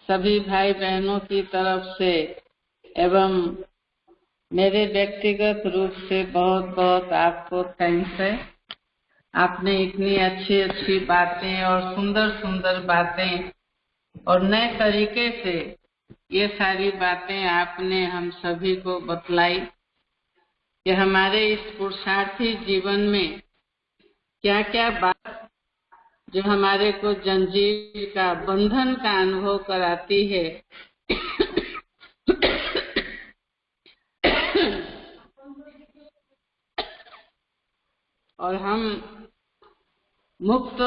सभी भाई बहनों की तरफ से एवं मेरे व्यक्तिगत रूप से बहुत बहुत आपको थैंक्स है। आपने इतनी अच्छी अच्छी बातें और सुंदर सुंदर बातें और नए तरीके से ये सारी बातें आपने हम सभी को बतलाई कि हमारे इस पुरुषार्थी जीवन में क्या क्या बात जो हमारे को जंजीर का, बंधन का अनुभव कराती है और हम मुक्त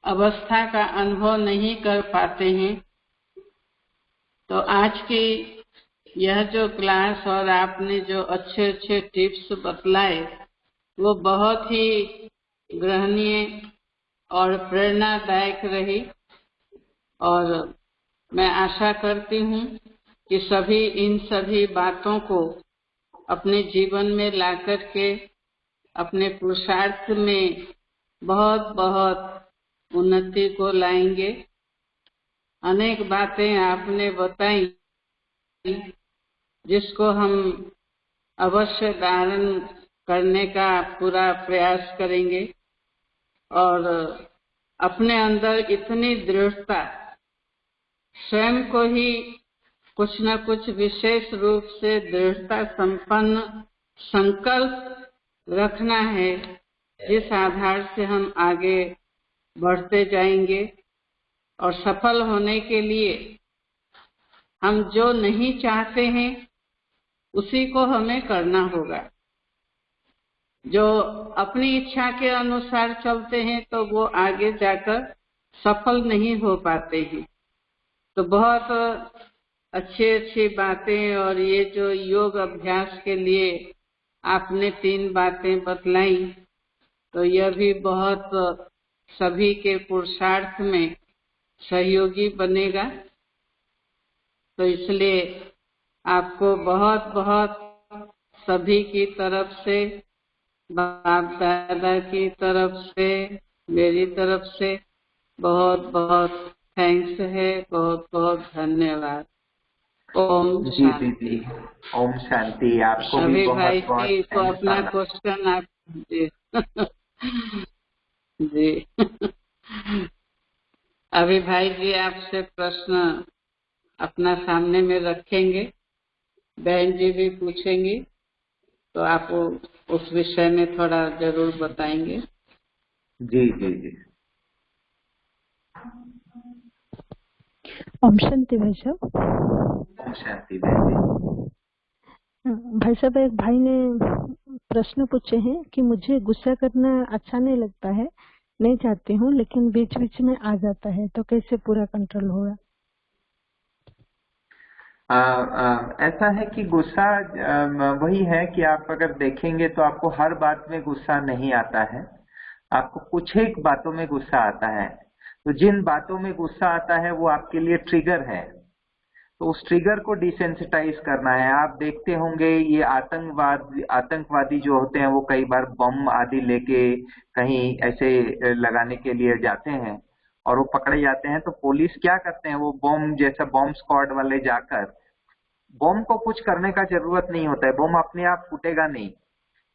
अवस्था का अनुभव नहीं कर पाते हैं। तो आज की यह जो क्लास और आपने जो अच्छे अच्छे टिप्स बतलाए वो बहुत ही ग्रहणीय और प्रेरणादायक रही, और मैं आशा करती हूँ कि सभी इन सभी बातों को अपने जीवन में लाकर के अपने पुरुषार्थ में बहुत बहुत उन्नति को लाएंगे। अनेक बातें आपने बताई जिसको हम अवश्य धारण करने का पूरा प्रयास करेंगे और अपने अंदर इतनी दृढ़ता, स्वयं को ही कुछ न कुछ विशेष रूप से दृढ़ता संपन्न संकल्प रखना है, जिस आधार से हम आगे बढ़ते जाएंगे। और सफल होने के लिए हम जो नहीं चाहते हैं उसी को हमें करना होगा। जो अपनी इच्छा के अनुसार चलते हैं तो वो आगे जाकर सफल नहीं हो पाते हैं। तो बहुत अच्छी अच्छी बातें, और ये जो योग अभ्यास के लिए आपने 3 बातें बतलाई तो यह भी बहुत सभी के पुरुषार्थ में सहयोगी बनेगा। तो इसलिए आपको बहुत बहुत सभी की तरफ से, बाप दादा की तरफ से, मेरी तरफ से बहुत बहुत थैंक्स है, बहुत बहुत धन्यवाद। ओम शांति। ओम शांति। आपको भी अभी बहुत भाई बहुत जी को थैंक्स। अपना क्वेश्चन आप जी जी अभी भाई जी आपसे प्रश्न अपना सामने में रखेंगे, बहन जी भी पूछेंगी, तो आप उस विषय में थोड़ा जरूर बताएंगे। जी जी जी। ओम शांति भाई साहब। ओम शांति बहन जी। भाई साहब, एक भाई ने प्रश्न पूछे हैं कि मुझे गुस्सा करना अच्छा नहीं लगता है, नहीं चाहती हूँ, लेकिन बीच बीच में आ जाता है, तो कैसे पूरा कंट्रोल होगा? ऐसा है कि गुस्सा वही है कि आप अगर देखेंगे तो आपको हर बात में गुस्सा नहीं आता है, आपको कुछ एक बातों में गुस्सा आता है। तो जिन बातों में गुस्सा आता है वो आपके लिए ट्रिगर है, तो उस ट्रिगर को डिसेंसिटाइज करना है। आप देखते होंगे ये आतंकवादी जो होते हैं वो कई बार बम आदि लेके कहीं ऐसे लगाने के लिए जाते हैं और वो पकड़े जाते हैं, तो पुलिस क्या करते हैं, वो बम जैसा बम स्क्वाड वाले जाकर, बम को कुछ करने का जरूरत नहीं होता है, बम अपने आप फूटेगा नहीं,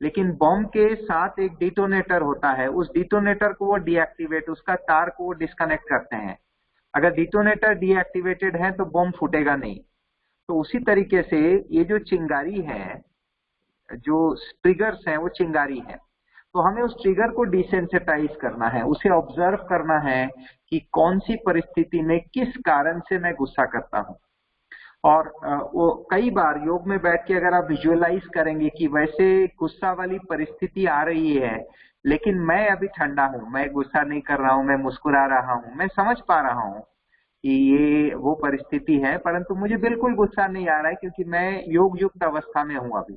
लेकिन बम के साथ एक डिटोनेटर होता है, उस डिटोनेटर को वो डीएक्टिवेट, उसका तार को वो डिस्कनेक्ट करते हैं। अगर डिटोनेटर डीएक्टिवेटेड है तो बम फूटेगा नहीं। तो उसी तरीके से ये जो चिंगारी है, जो ट्रिगर्स हैं वो चिंगारी है, तो हमें उस ट्रिगर को डिसेंसिटाइज करना है, उसे ऑब्जर्व करना है कि कौन सी परिस्थिति में किस कारण से मैं गुस्सा करता हूं। और वो कई बार योग में बैठ के अगर आप विजुअलाइज करेंगे कि वैसे गुस्सा वाली परिस्थिति आ रही है, लेकिन मैं अभी ठंडा हूं, मैं गुस्सा नहीं कर रहा हूं, मैं मुस्कुरा रहा हूं, मैं समझ पा रहा हूं कि ये वो परिस्थिति है, परंतु मुझे बिल्कुल गुस्सा नहीं आ रहा है क्योंकि मैं योग युक्त अवस्था में हूं अभी।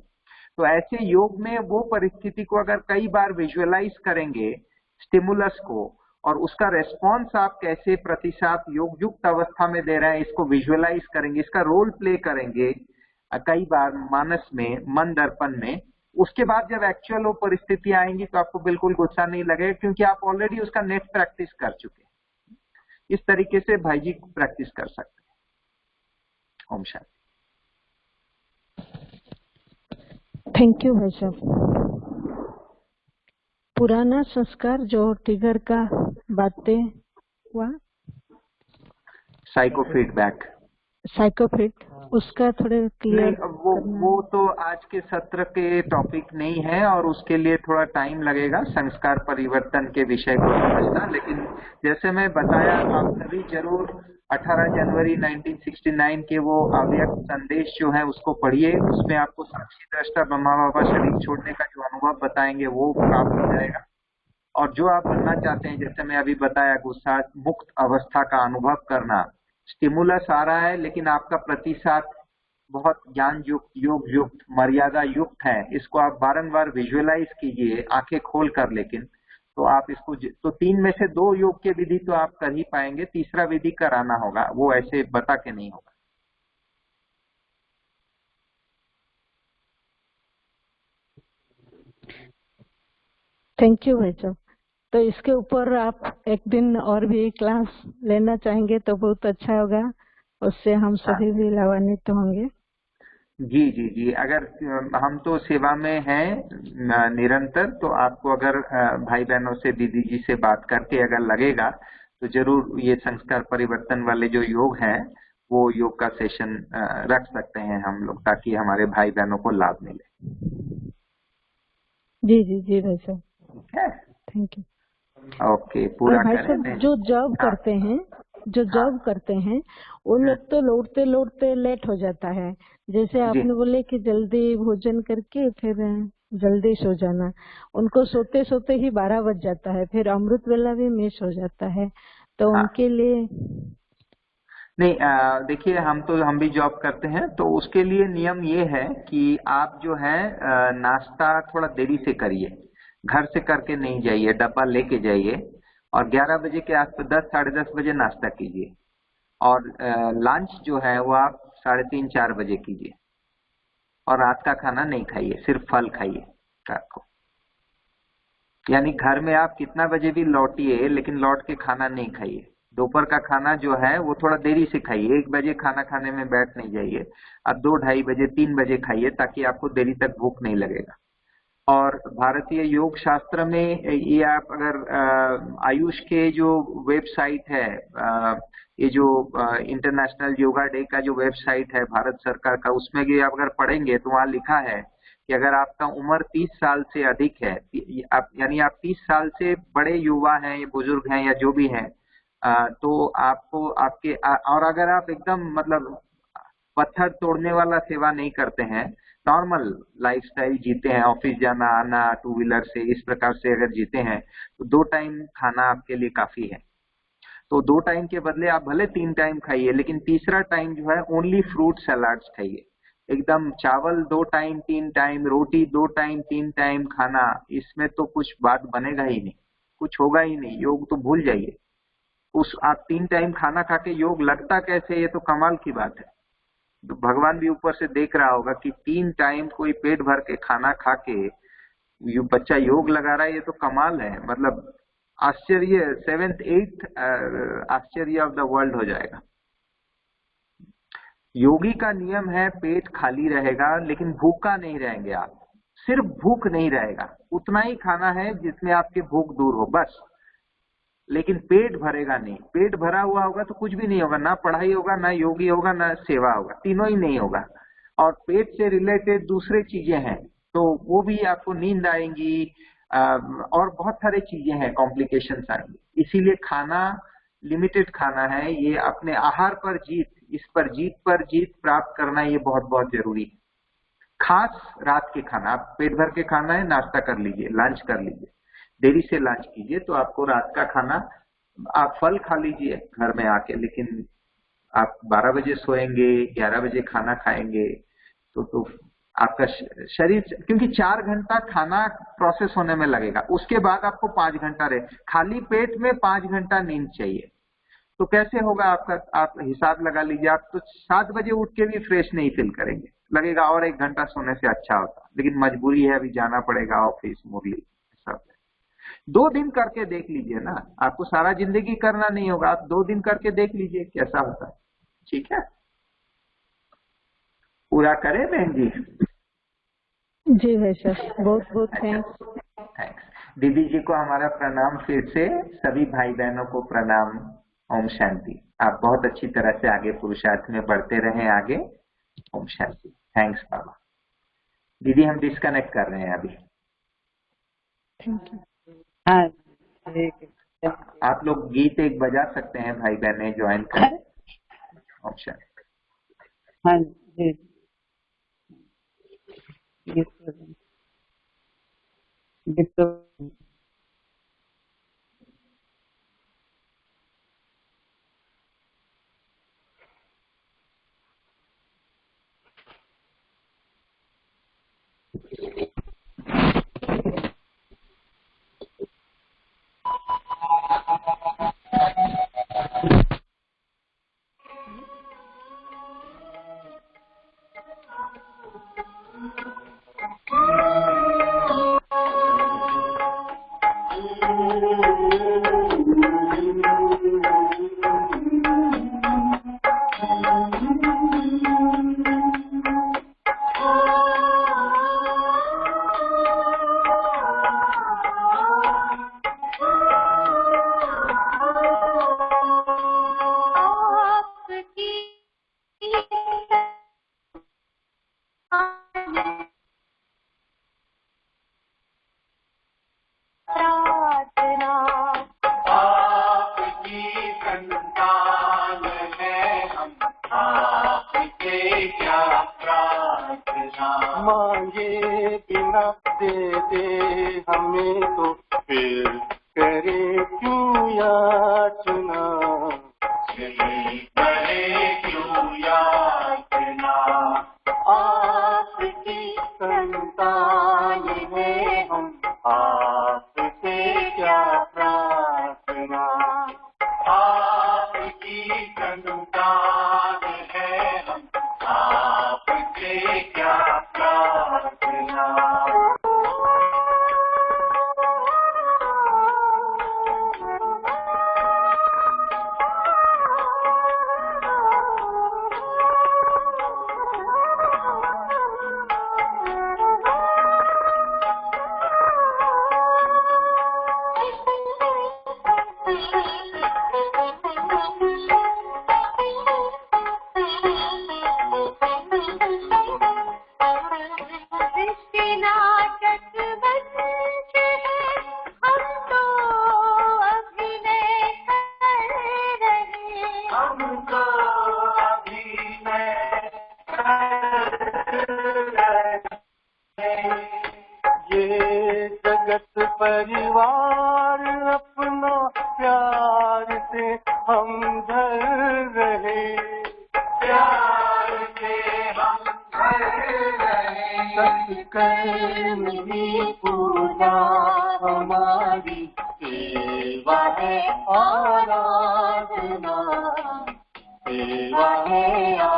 तो ऐसे योग में वो परिस्थिति को अगर कई बार विजुअलाइज करेंगे, स्टिमुलस को, और उसका रेस्पॉन्स आप कैसे प्रतिशत योग युक्त अवस्था में दे रहे हैं, इसको विजुअलाइज करेंगे, इसका रोल प्ले करेंगे कई बार मानस में, मन दर्पण में, उसके बाद जब एक्चुअल वो परिस्थिति आएंगी तो आपको बिल्कुल गुस्सा नहीं लगेगा क्योंकि आप ऑलरेडी उसका नेट प्रैक्टिस कर चुके हैं। इस तरीके से भाई जी प्रैक्टिस कर सकते हैं। ओम शांति। थैंक यू भाई साहब। पुराना संस्कार जो ट्रिगर का बातें हुआ, साइको फीडबैक, उसका थोड़े क्लियर वो तो आज के सत्र के टॉपिक नहीं है और उसके लिए थोड़ा टाइम लगेगा संस्कार परिवर्तन के विषय को समझना। लेकिन जैसे मैं बताया, आप सभी जरूर 18 जनवरी 1969 के वो अव्यक्त संदेश जो है उसको पढ़िए, उसमें आपको साक्षी दृष्टा ब्रह्मा बाबा शरीर छोड़ने का जो अनुभव बताएंगे वो प्राप्त हो जाएगा। और जो आप बनना चाहते हैं, जैसे मैं अभी बताया, गुस्सा मुक्त अवस्था का अनुभव करना, स्टिमुलस आ रहा है लेकिन आपका प्रतिशत बहुत ज्ञान युक्त, योग युक्त, मर्यादा युक्त है, इसको आप बारंबार विजुअलाइज कीजिए आंखें खोल कर। लेकिन तो आप इसको तो 3 में से 2 योग के विधि तो आप कर ही पाएंगे, तीसरा विधि कराना होगा, वो ऐसे बता के नहीं होगा। थैंक यू भाई साहब। तो इसके ऊपर आप एक दिन और भी क्लास लेना चाहेंगे तो बहुत अच्छा होगा, उससे हम सभी भी लाभान्वित होंगे। जी जी जी, अगर हम तो सेवा में हैं निरंतर, तो आपको अगर भाई बहनों से, दीदी जी से बात करके अगर लगेगा तो जरूर ये संस्कार परिवर्तन वाले जो योग हैं वो योग का सेशन रख सकते हैं हम लोग, ताकि हमारे भाई बहनों को लाभ मिले। जी जी जी भाई साहब, ठीक है, थैंक यू। ओके, पूरा भाई करें। साहब, जो जॉब करते हैं, जो जॉब करते हैं वो लोग तो लौटते लौटते लेट हो जाता है। जैसे आपने बोले कि जल्दी भोजन करके फिर जल्दी सो जाना, उनको सोते सोते ही 12 बज जाता है, फिर अमृत वेला भी मिस हो जाता है, तो उनके लिए नहीं, देखिए हम भी जॉब करते हैं, तो उसके लिए नियम ये है कि आप जो है नाश्ता थोड़ा देरी से करिए, घर से करके नहीं जाइए, डब्बा लेके जाइए, और 11 बजे के आसपास 10 साढ़े 10 बजे नाश्ता कीजिए, और लंच जो है वो आप 3:30 4 बजे कीजिए, और रात का खाना नहीं खाइए, सिर्फ फल खाइए रात को। यानी घर में आप कितना बजे भी लौटिए लेकिन लौट के खाना नहीं खाइए। दोपहर का खाना जो है वो थोड़ा देरी से खाइए, 1 बजे खाना खाने में बैठ नहीं जाइए, आप 2 ढाई बजे 3 बजे खाइए, ताकि आपको देरी तक भूख नहीं लगेगा। और भारतीय योग शास्त्र में ये आप अगर आयुष के जो वेबसाइट है, ये जो इंटरनेशनल योगा डे का जो वेबसाइट है भारत सरकार का, उसमें भी आप अगर पढ़ेंगे तो वहाँ लिखा है कि अगर आपका उम्र 30 साल से अधिक है, यानी आप 30 साल से बड़े युवा हैं या बुजुर्ग हैं या जो भी हैं, तो आपको आपके और अगर आप एकदम मतलब पत्थर तोड़ने वाला सेवा नहीं करते हैं, नॉर्मल लाइफस्टाइल जीते हैं, ऑफिस जाना आना 2 व्हीलर से, इस प्रकार से अगर जीते हैं, तो 2 टाइम खाना आपके लिए काफी है। तो 2 टाइम के बदले आप भले 3 टाइम खाइए, लेकिन तीसरा टाइम जो है ओनली फ्रूट सलाड्स खाइए। एकदम चावल 2 टाइम 3 टाइम, रोटी 2 टाइम 3 टाइम खाना, इसमें तो कुछ बात बनेगा ही नहीं, कुछ होगा ही नहीं। योग तो भूल जाइए। आप 3 टाइम खाना खा के योग लगता कैसे, ये तो कमाल की बात है। तो भगवान भी ऊपर से देख रहा होगा कि 3 टाइम कोई पेट भर के खाना खा के बच्चा योग लगा रहा है, ये तो कमाल है। मतलब आश्चर्य, 7th 8th आश्चर्य ऑफ द वर्ल्ड हो जाएगा। योगी का नियम है पेट खाली रहेगा लेकिन भूखा नहीं रहेंगे आप। सिर्फ भूख नहीं रहेगा, उतना ही खाना है जिसमें आपकी भूख दूर हो बस, लेकिन पेट भरेगा नहीं। पेट भरा हुआ होगा तो कुछ भी नहीं होगा, ना पढ़ाई होगा, ना योगी होगा, ना सेवा होगा, तीनों ही नहीं होगा। और पेट से रिलेटेड दूसरे चीजें हैं तो वो भी आपको नींद आएंगी और बहुत सारे चीजें हैं, कॉम्प्लिकेशंस आएंगे। इसीलिए खाना लिमिटेड खाना है। ये अपने आहार पर जीत, इस पर जीत प्राप्त करना ये बहुत बहुत जरूरी है। खास रात के खाना, आप पेट भर के खाना है, नाश्ता कर लीजिए, लंच कर लीजिए, देरी से लंच कीजिए तो आपको रात का खाना, आप फल खा लीजिए घर में आके, लेकिन आप 12 बजे सोएंगे, 11 बजे खाना खाएंगे तो आपका शरीर, क्योंकि 4 घंटा खाना प्रोसेस होने में लगेगा, उसके बाद आपको 5 घंटा रहे, खाली पेट में 5 घंटा नींद चाहिए। तो कैसे होगा आपका, आप हिसाब लगा लीजिए। आप तो 7 बजे उठ के भी फ्रेश नहीं फील करेंगे, लगेगा और 1 घंटा सोने से अच्छा होता, लेकिन मजबूरी है, अभी जाना पड़ेगा ऑफिस, मुरली सब। 2 दिन करके देख लीजिए ना, आपको सारा जिंदगी करना नहीं होगा, आप 2 दिन करके देख लीजिए कैसा होता है। ठीक है, पूरा करें बहन जी? जी है सर, बहुत बहुत थैंक्स। दीदी जी को हमारा प्रणाम, फिर से सभी भाई बहनों को प्रणाम। ओम शांति। आप बहुत अच्छी तरह से आगे पुरुषार्थ में बढ़ते रहें आगे। ओम शांति। थैंक्स बाबा। दीदी हम डिस्कनेक्ट कर रहे हैं अभी। Thank you. हाँ ठीक है। आप लोग गीत एक बजा सकते हैं, भाई बहने ज्वाइन करें। ओम शांति। हाँ जी, मांगे बिना दे दे हमें तो फिर करे क्यों याचना, करे क्यों याचना। आपकी संतान है हम, आपसे क्या प्रार्थना। आपकी संतान है हम, आपसे क्या प्रार्थना। ये जगत परिवार अपना प्यार से कर्म ही पूजा हमारी, सेवा है आराधना, सेवा है